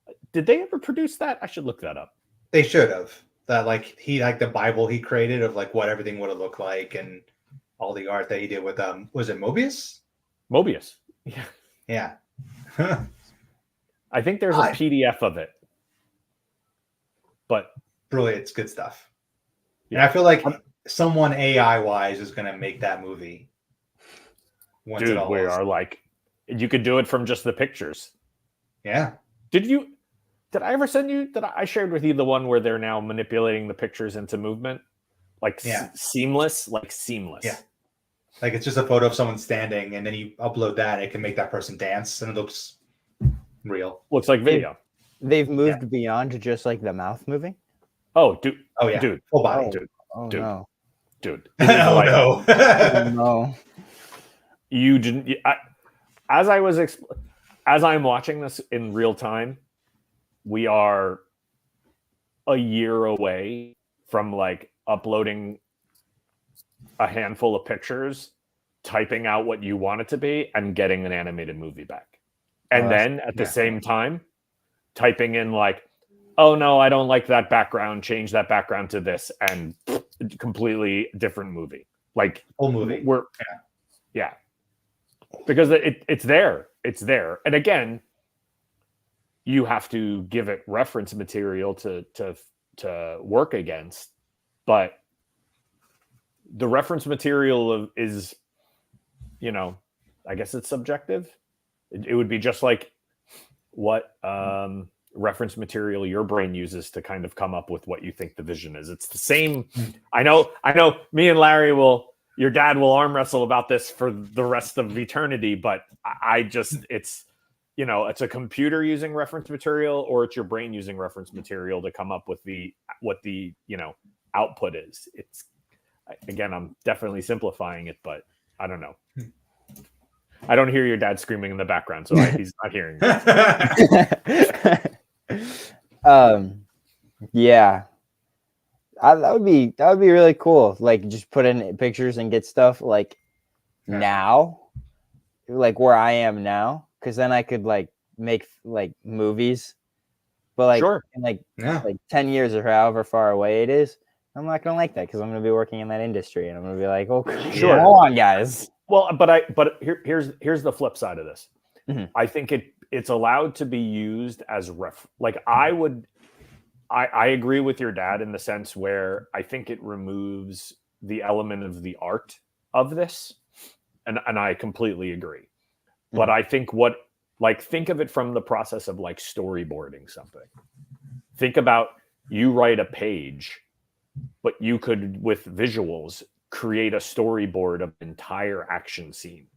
Yeah. Did they ever produce that? I should look that up. They should have. That like the Bible he created of like what everything would have looked like and all the art that he did with was it Mobius? Mobius. Yeah. Yeah. I think there's a PDF of it. But brilliant, it's good stuff. Yeah. And I feel like someone AI wise is going to make that movie. Dude, we are like, you could do it from just the pictures. Yeah. Did I ever send you that I shared with you the one where they're now manipulating the pictures into movement? Like seamless. Yeah. Like it's just a photo of someone standing and then you upload that, it can make that person dance and it looks real. Looks like video. They've moved beyond just like the mouth moving. Oh, dude. Oh yeah. Dude. Full body. Oh dude. No. Dude. Oh no. Oh, no. You didn't. As I'm watching this in real time, we are a year away from like uploading a handful of pictures, typing out what you want it to be, and getting an animated movie back. And then at the same time, typing in like, oh no, I don't like that background, change that background to this, and completely different movie. Like whole movie. Yeah. Because it's there. It's there. And again, you have to give it reference material to work against, but the reference material is, I guess it's subjective. It would be just like what reference material your brain uses to kind of come up with what you think the vision is. It's the same. I know me and Larry your dad will arm wrestle about this for the rest of eternity, but it's a computer using reference material, or it's your brain using reference material to come up with what the output is. Again, I'm definitely simplifying it, but I don't know. I don't hear your dad screaming in the background, so he's not hearing me. Yeah, that would be really cool. Like, just put in pictures and get stuff like now, like where I am now, because then I could like make like movies, but like Sure. in like 10 years or however far away it is, I'm not gonna like that because I'm gonna be working in that industry and I'm gonna be like, oh, Sure. Come on, guys. Well, but here's the flip side of this. Mhm. I think it's allowed to be used as like I agree with your dad in the sense where I think it removes the element of the art of this, and I completely agree. But I think think of it from the process of like storyboarding something. Think about, you write a page, but you could, with visuals, create a storyboard of an entire action scene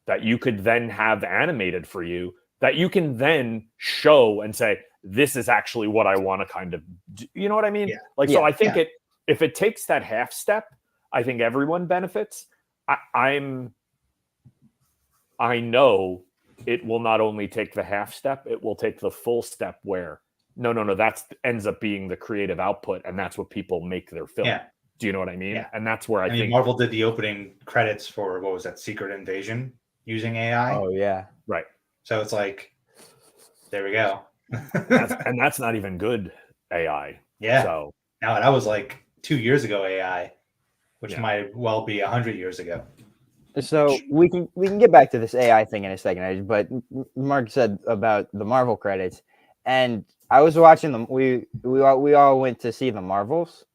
that you could then have animated for you, that you can then show and say, this is actually what I want to kind of do. You know what I mean? Yeah. So I think if it takes that half step, I think everyone benefits. I know it will not only take the half step, it will take the full step where no, that ends up being the creative output, and that's what people make their film. Yeah. Do you know what I mean? Yeah. And that's where I think Marvel did the opening credits for, what was that, Secret Invasion, using AI. Oh yeah, right. So it's like, there we go. and that's not even good AI. Yeah. So now that was like 2 years ago AI, which might well be 100 years ago. so we can get back to this AI thing in a second, but Mark said about the Marvel credits, and I was watching them. We all went to see the Marvels,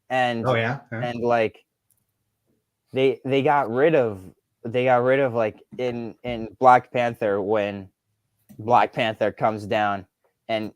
and and like they got rid of like in Black Panther, when Black Panther comes down and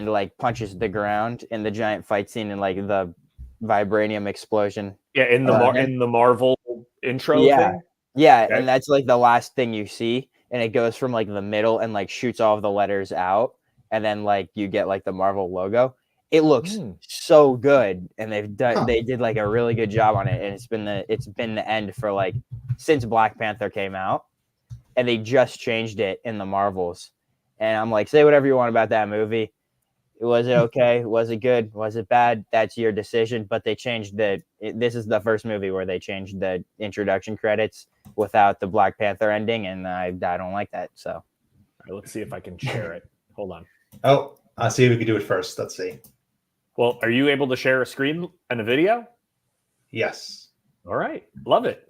like punches the ground in the giant fight scene and like the vibranium explosion. Yeah, in the Marvel intro thing. Yeah, Okay. and that's like the last thing you see, and it goes from like the middle and like shoots all of the letters out, and then like you get like the Marvel logo. It looks so good, and they did like a really good job on it, and it's been the end for like since Black Panther came out, and they just changed it in the Marvels. And I'm like, say whatever you want about that movie. Was it okay? Was it good? Was it bad? That's your decision. But they changed this is the first movie where they changed the introduction credits without the Black Panther ending, and I don't like that. So, all right, let's see if I can share it. Hold on. Oh, I'll see if we can do it first. Let's see. Well, are you able to share a screen and a video? Yes. All right. Love it.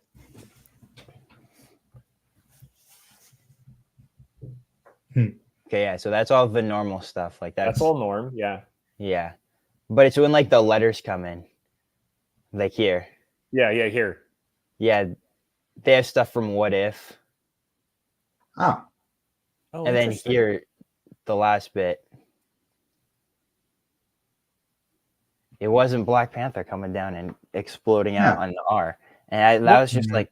Okay, yeah. So that's all the normal stuff. Like that's all norm. Yeah. Yeah, but it's when like the letters come in, like here. Yeah. Here. Yeah, they have stuff from What If. Oh, and then here, the last bit. It wasn't Black Panther coming down and exploding out on the R, and that was just like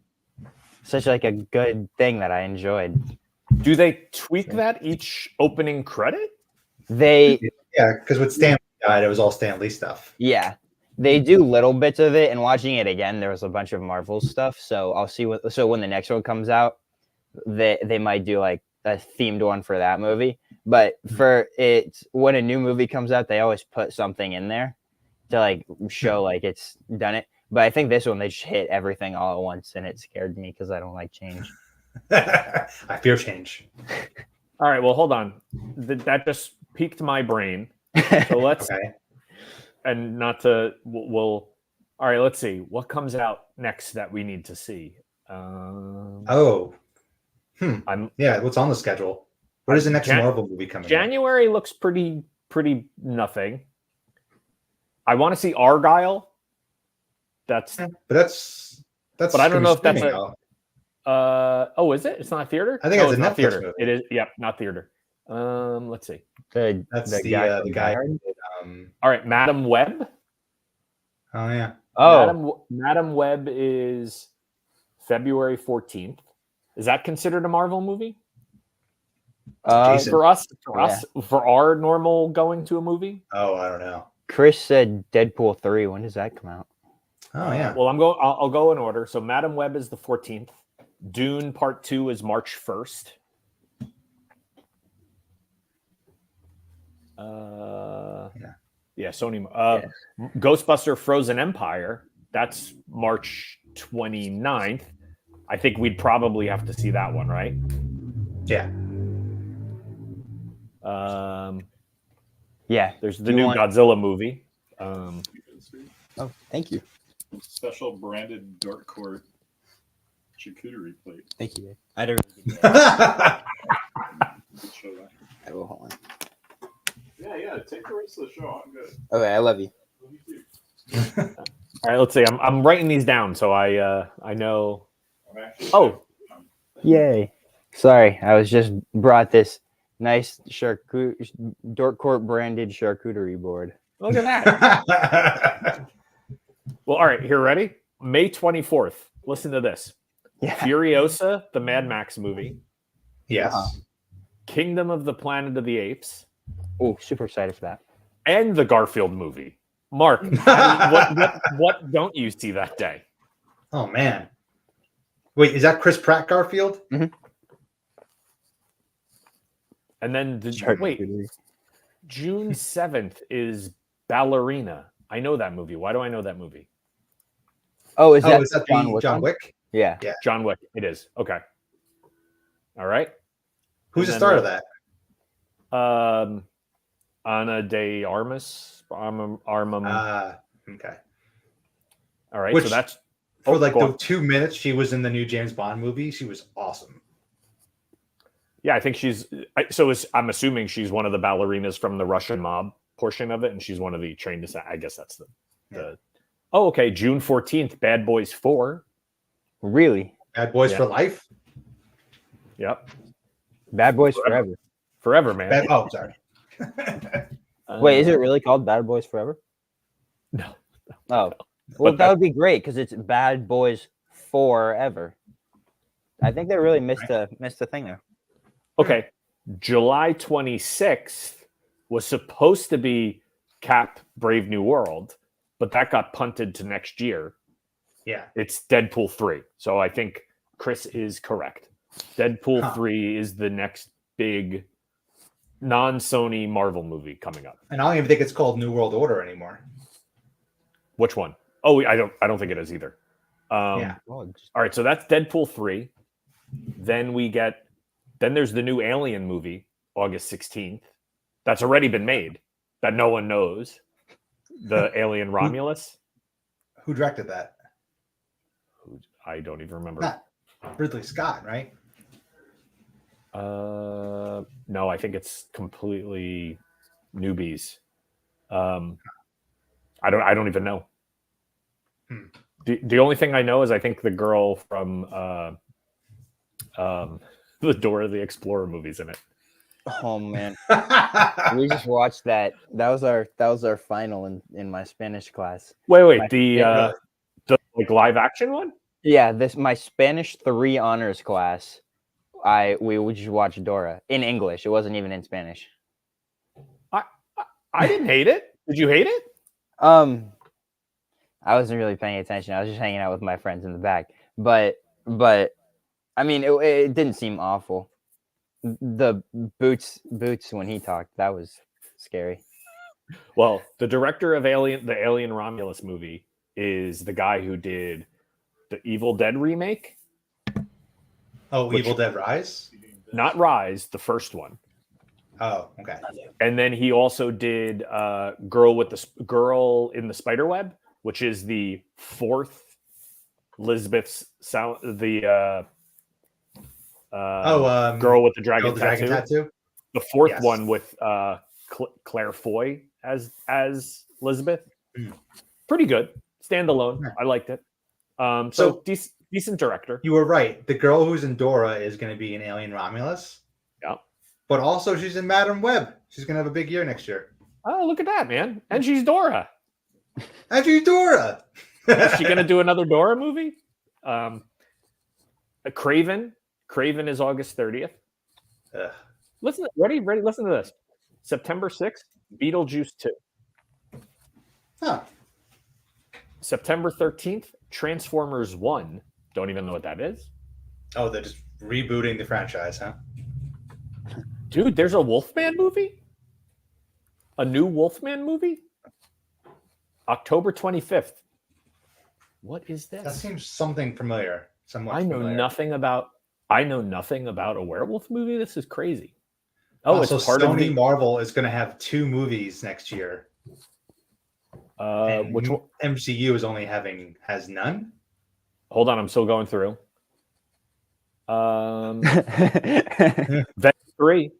such like a good thing that I enjoyed. Do they tweak that each opening credit? Because with Stan Lee died, it was all Stan Lee stuff. Yeah, they do little bits of it, and watching it again, there was a bunch of Marvel stuff. So I'll see so when the next one comes out, they might do like a themed one for that movie. But for it, when a new movie comes out, they always put something in there to like show like it's done it. But I think this one, they just hit everything all at once, and it scared me because I don't like change. I fear change. All right, well, hold on. That just piqued my brain. So let's and not to all right, let's see what comes out next that we need to see. What's on the schedule? What is the next Jan- Marvel movie coming? January looks pretty nothing. I want to see Argyle. But But I don't know if that's oh, is it? It's not theater. I think it's a not Netflix theater. movie. It is. Yep, not theater. Let's see. That's the guy. from The guy. Die Hard? All right, Madam Web. Oh yeah. Oh, Madam Web is February 14th. Is that considered a Marvel movie? Jason. For us, for our normal going to a movie? Oh, I don't know. Chris said Deadpool 3. When does that come out? Oh yeah. Well, I'll go in order. So Madam Web is the 14th. Dune Part 2 is March 1st. Yeah, Sony. Ghostbuster Frozen Empire, that's March 29th. I think we'd probably have to see that one, right? Yeah. Yeah. There's the new Godzilla movie. Oh, thank you. Special branded Dork Court charcuterie plate. Thank you. I don't. Show that. I will hold on. Yeah. Take the rest of the show. I'm good. Okay, I love you. Love you too. All right, let's see. I'm writing these down so I know. I'm actually. Oh, Yay! Sorry, I was just brought this nice Dork Court branded charcuterie board. look at that. Well, all right, here, ready? May 24th. Listen to this. Yeah. Furiosa, the Mad Max movie. Yes. Kingdom of the Planet of the Apes. Oh, super excited for that. And the Garfield movie. Mark, what don't you see that day? Oh man. Wait, is that Chris Pratt Garfield? And then wait, June 7th is Ballerina. I know that movie. Why do I know that movie? Oh, is that John Wick? Yeah. John Wick. It is. Okay. All right. Who's the star of that? Ana de Armas. Okay. All right. Which, so that's for like go the on. 2 minutes she was in the new James Bond movie. She was awesome. Yeah, I think I'm assuming she's one of the ballerinas from the Russian mob portion of it, and she's one of the trained to. I guess that's the. Oh, okay. June 14th, Bad Boys 4. Really? Bad Boys for Life. Yep. Bad Boys Forever. Forever, man. Sorry. Wait, is it really called Bad Boys Forever? No. Oh, well, that would be great because it's Bad Boys Forever. I think they really missed a thing there. Okay. July 26th was supposed to be Cap Brave New World, but that got punted to next year. Yeah. It's Deadpool 3. So I think Chris is correct. Deadpool 3 is the next big non-Sony Marvel movie coming up. And I don't even think it's called New World Order anymore. Which one? Oh, I don't think it is either. Yeah. All right, so that's Deadpool 3. Then there's the new Alien movie, August 16th. That's already been made, that no one knows. The Alien Romulus. Who directed that? I don't even remember. Not Ridley Scott, right? No, I think it's completely newbies. I don't even know. The only thing I know is I think the girl from the Dora the Explorer movies in it. Oh man, we just watched that. That was our final in my Spanish class. Wait, the like live action one? Yeah, my Spanish 3 honors class. We would just watch Dora in English. It wasn't even in Spanish. I didn't hate it. Did you hate it? I wasn't really paying attention. I was just hanging out with my friends in the back. But I mean, it didn't seem awful. The boots when he talked, that was scary. Well, the director of the Alien Romulus movie is the guy who did the Evil Dead remake. Oh, Evil Dead Rise? Not Rise, the first one. Oh, okay. And then he also did Girl in the Spiderweb, which is the fourth Lisbeth's sound. The Girl with the Dragon Tattoo. The fourth Yes. one with Claire Foy as Elizabeth. Mm. Pretty good. Standalone. Yeah. I liked it. So- So decent director. You were right. The girl who's in Dora is going to be in Alien Romulus. Yeah. But also, she's in Madam Web. She's going to have a big year next year. Oh, look at that, man. And she's Dora. And she's Dora. Is she going to do another Dora movie? Craven. Craven is August 30th. Ugh. Ready? Listen to this. September 6th, Beetlejuice 2. Huh. September 13th, Transformers 1. Don't even know what that is. Oh, they're just rebooting the franchise, huh? Dude, there's a Wolfman movie? A new Wolfman movie? October 25th. What is That this? seems something familiar. Somewhat I know familiar. nothing about a werewolf movie. This is crazy. Oh, Also, it's part Sony of the Marvel is going to have 2 movies next year. And which one? MCU has none. Hold on, I'm still going through. Venom 3.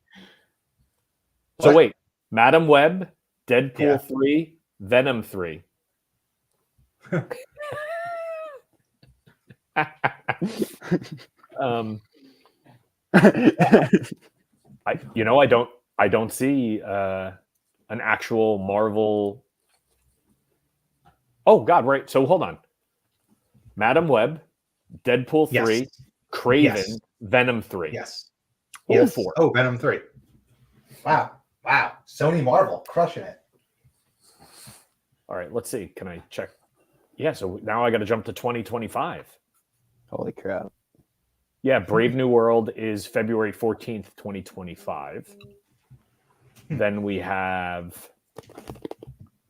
So What? wait, Madam Web, Deadpool Yeah. 3, Venom 3. I don't see an actual Marvel. Oh God, right. So hold on. Madam Web, Deadpool 3, Yes. Craven, Yes. Venom 3. Yes. All Yes. 4. Oh, Venom 3. Wow. Sony Marvel crushing it. All right, let's see. Can I check? Yeah, so now I got to jump to 2025. Holy crap. Yeah, Brave New World is February 14th, 2025. Then we have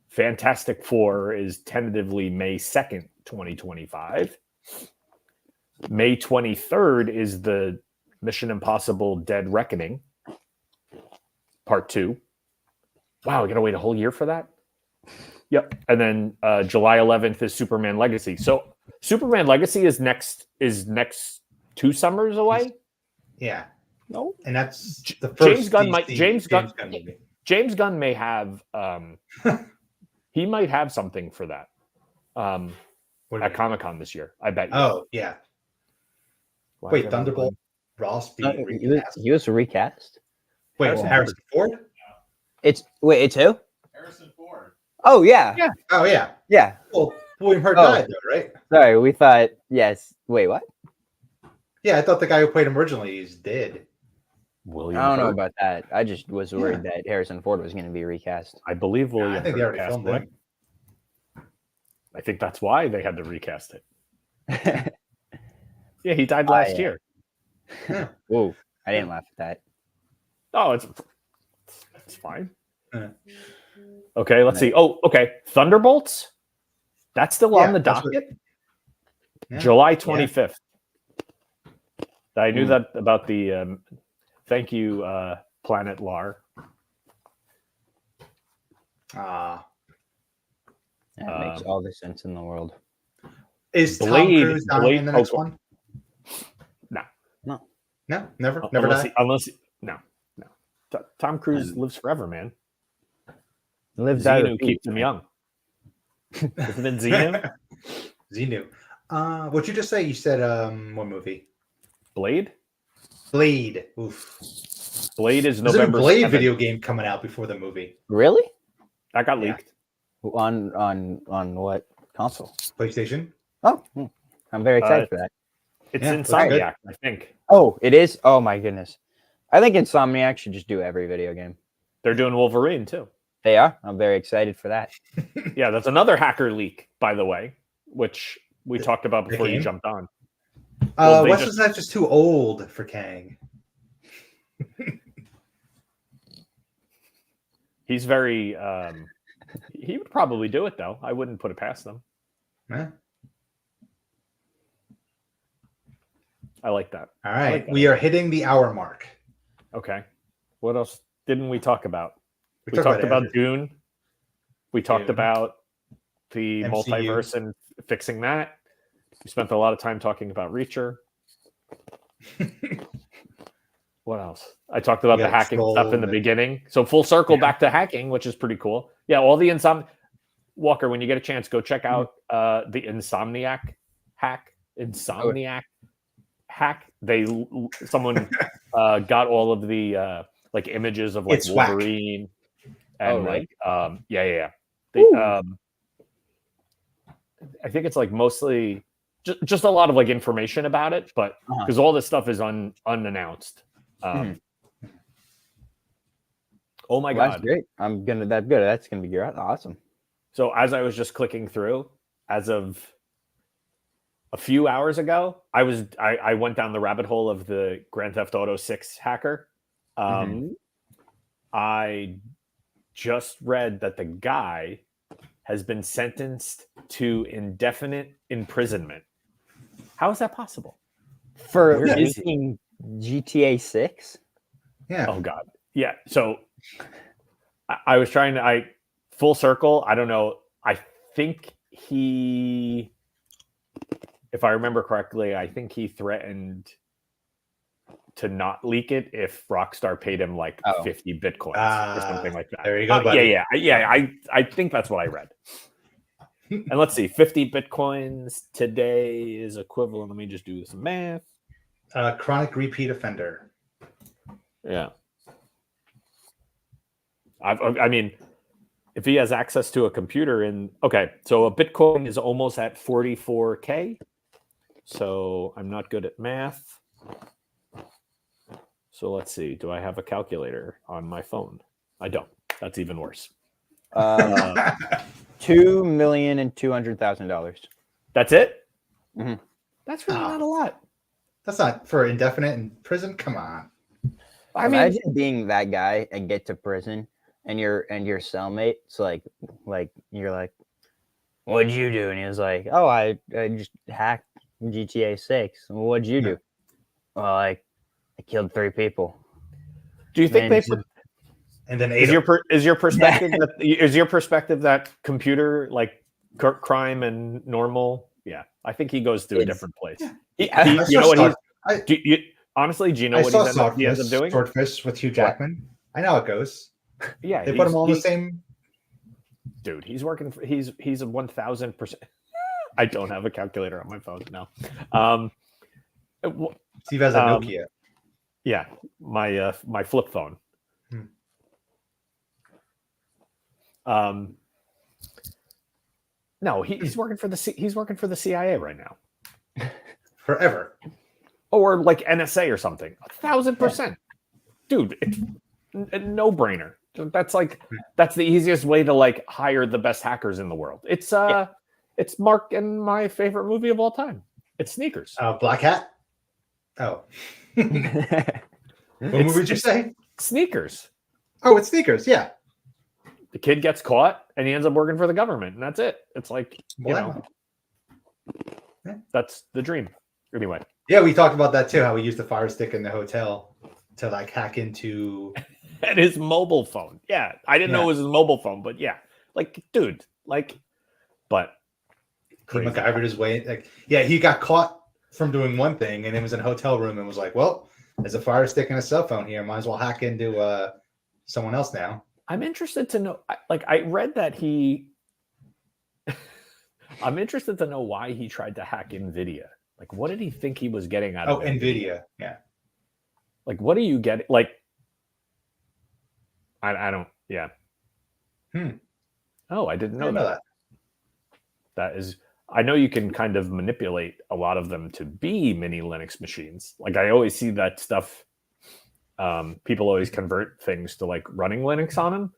Fantastic Four is tentatively May 2nd, 2025. May 23rd is the Mission Impossible Dead Reckoning, Part 2. Wow, we got to wait a whole year for that? Yep. And then July 11th is Superman Legacy. So Superman Legacy is next 2 summers away. Yeah. No. And that's the first James Gunn DC James Gunn movie. James Gunn may have he might have something for that What do you at mean? Comic-Con this year. I bet you. Oh, yeah. Why Wait, is everyone- Thunderbolt Ross being recast? He was recast. Wait, Harrison Harrison Ford? It's who? Harrison Ford. Oh yeah. Yeah. Oh, yeah. Yeah. Well, William Hurt Oh. died, though, right? Sorry, we thought yes. Wait, what? Yeah, I thought the guy who played him originally is dead. William I don't know Hurt. about that. I just was worried that Harrison Ford was going to be recast. I believe William I think they Hurt already passed filmed away. him. I think that's why they had to recast it. Yeah, he died last yeah. year. Whoa, I didn't laugh at that. Oh, it's fine. Yeah. Okay, let's see. Oh, okay. Thunderbolts? That's still on Yeah, the that's what- docket? Yeah. July 25th. I knew Hmm. that about the thank you, Planet Lar. Ah. That makes all the sense in the world. Is Tom Blade- Cruise dying Blade in the next Poker. one? No. No. No? Never Unless, die? no. Tom Cruise lives forever, man. Lives out Xenu keeps him young. Isn't it Xenu? Xenu. What'd you just say? You said what movie? Blade? Blade. Oof. Blade is There's a November Blade 7th. video game coming out before the movie. Really? That got Yeah. leaked. On what console? PlayStation. Oh, I'm very excited for that. It's Yeah, looks Insomniac, I think. Oh, it is. Oh my goodness. I think Insomniac should just do every video game. They're doing Wolverine too. They are. I'm very excited for that. Yeah, that's another hacker leak, by the way, which we talked about before you game? jumped on. Well, they Wesley Snipes is too old for Kang. He's very he would probably do it though. I wouldn't put it past them. Huh? I like that. All right, like that. we are hitting the hour mark. Okay. What else didn't we talk about? We talked talked about everything. Dune. We talked Dune. about the MCU. multiverse and fixing that. We spent a lot of time talking about Reacher. what else? I talked about You the got a hacking troll stuff in the and- beginning. So full circle Yeah. back to hacking, which is pretty cool. Yeah, all the Walker, when you get a chance, go check out the Insomniac hack. Insomniac hack. Someone got all of the like images of like It's whack. Wolverine and Oh, really? like yeah. I think it's like mostly just a lot of like information about it, but because all this stuff is unannounced. Oh my god, That's great. That's good. That's gonna be great. Awesome. So as I was just clicking through, as of a few hours ago, I went down the rabbit hole of the Grand Theft Auto 6 hacker. I just read that the guy has been sentenced to indefinite imprisonment. How is that possible? For Where is he? making GTA 6? Yeah. Oh god. Yeah. So I was trying to full circle. I don't know. I think he, if I remember correctly, I think he threatened to not leak it if Rockstar paid him like 50 bitcoins or something like that. There you go, buddy. Yeah. I think that's what I read. And let's see, 50 bitcoins today is equivalent. Let me just do some math. Chronic repeat offender. Yeah. I mean, if he has access to a computer so a Bitcoin is almost at 44K. So I'm not good at math. So let's see. Do I have a calculator on my phone? I don't. That's even worse. $2,200,000. That's it? Mm-hmm. That's really not a lot. That's not for indefinite in prison. Come on. I mean, Imagine being that guy and get to prison and your cellmate's like you're like, what'd you do? And he was like, oh, I just hacked GTA 6. Well, what'd you do? Well, I killed 3 people. do you think they And then is your perspective that computer like crime and normal? Yeah, I think he goes to a different place. Honestly, do you know what he ends up doing? Swordfish with Hugh Jackman. I know how it goes. Yeah, They put him all in the same. Dude, he's working. He's a 1,000%. I don't have a calculator on my phone now. Steve has a Nokia. Yeah, my flip phone. No, he's working for the CIA right now, Forever. or like NSA or something. 1,000%, dude. It's a no-brainer. That's the easiest way to like hire the best hackers in the world. It's Mark and my favorite movie of all time. It's Sneakers. Black Hat. Oh. What movie did you say? Sneakers. Oh, it's Sneakers. Yeah. The kid gets caught and he ends up working for the government, and that's it. It's like, Wow. that's the dream. Anyway. Yeah, we talked about that too. How we used the Fire Stick in the hotel to like hack into And his mobile phone. Yeah, I didn't know it was his mobile phone, but yeah, like, dude, like, but he crazy. MacGyvered his way. Like, yeah, he got caught from doing one thing, and it was in a hotel room, and was like, "Well, there's a Fire Stick and a cell phone here. Might as well hack into someone else now." I'm interested to know. I read that he. I'm interested to know why he tried to hack NVIDIA. Like, what did he think he was getting out of NVIDIA? Yeah. Like, what do you get? Like, I don't. Yeah. Oh, I didn't know that. That is. I know you can kind of manipulate a lot of them to be mini Linux machines. Like, I always see that stuff. People always convert things to like running Linux on them.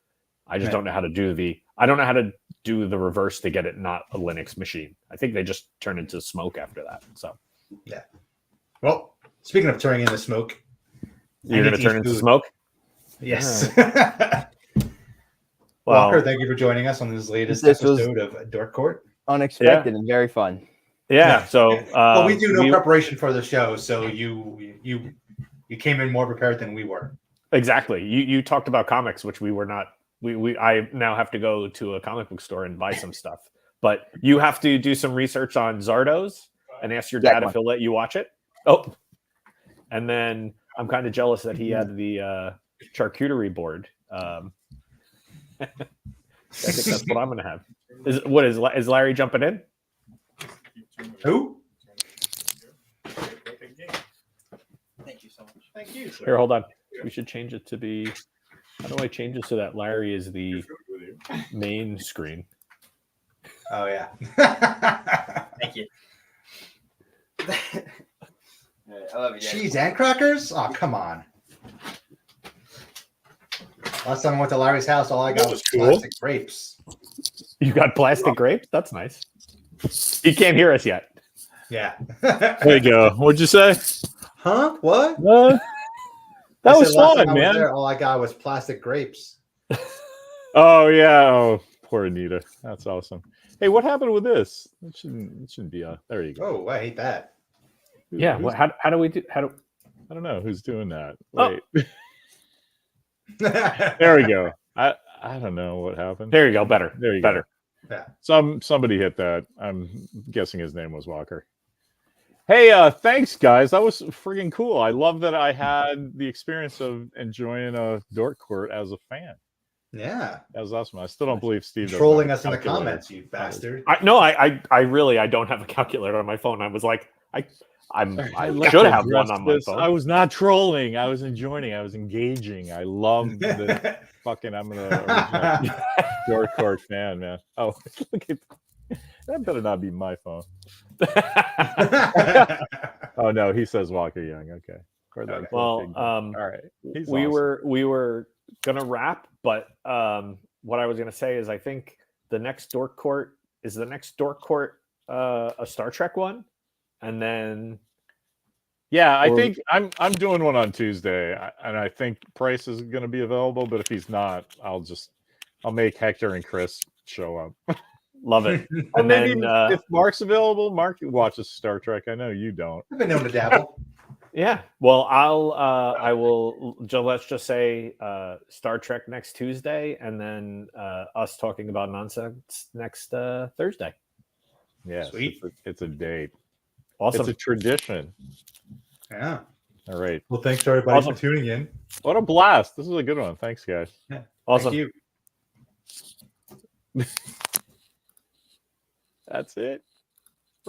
I just don't know how to do the reverse to get it not a Linux machine. I think they just turn into smoke after that. So yeah. Well, speaking of turning into smoke, you're going to turn into smoke. Yes. Well, Walker, thank you for joining us on this latest episode of Dork Court. Unexpected and very fun. Yeah. So well, we do no preparation for the show, so you came in more prepared than we were. Exactly. You talked about comics, which we were not. I now have to go to a comic book store and buy some stuff. But you have to do some research on Zardoz and ask your dad if he'll let you watch it. Oh, and then I'm kind of jealous that he had the charcuterie board. I think that's what I'm gonna have. Is Larry jumping in? Who? Thank you so much. Thank you, sir. Here, hold on. We should change it to be. How do I change it so that Larry is the main screen? Oh yeah. Thank you. I love you guys. Cheese and crackers? Oh, come on. Last time I went to Larry's house, all I got was cool. plastic grapes. You got plastic grapes? That's nice. He can't hear us yet. Yeah. There you go. What'd you say? Huh? What? That I was said last fun, time I was man. there, all I got was plastic grapes. Oh yeah. Oh, poor Anita. That's awesome. Hey, what happened with this? It shouldn't be on. There you go. Oh, I hate that. Yeah. Who's- Well, how do we do? I don't know who's doing that. Oh. Wait. There we go. I don't know what happened. There you go. Better. There you Better. go. Somebody hit that. I'm guessing his name was Walker. Hey, thanks guys. That was freaking cool. I love that I had the experience of enjoying a Dork Court as a fan. Yeah. That was awesome. I still don't believe Steve doesn't Trolling have a us in the calculator. comments, you bastard. I don't have a calculator on my phone. I was like, I like should to have one address on my this. phone. I was not trolling. I was enjoying. I was engaging. I love the fucking. I'm gonna original Dork Court fan, man. Oh, look at that. Better not be my phone. Oh no, he says Walker Young. Okay. Well, all right. He's we awesome. were gonna wrap, but what I was gonna say is I think the next Dork Court a Star Trek one, and then Yeah, I think I'm doing one on Tuesday, and I think Price is going to be available. But if he's not, I'll make Hector and Chris show up. love it. Or And maybe then if Mark's available, Mark watches Star Trek. I know you don't. I've been known to dabble. yeah, well, I will. Let's just say Star Trek next Tuesday, and then us talking about nonsense next Thursday. Yeah, Sweet. It's a date. Awesome. It's a tradition. Yeah. All right. Well, thanks to everybody Awesome. for tuning in. What a blast! This is a good one. Thanks, guys. Awesome. Thank you. That's it.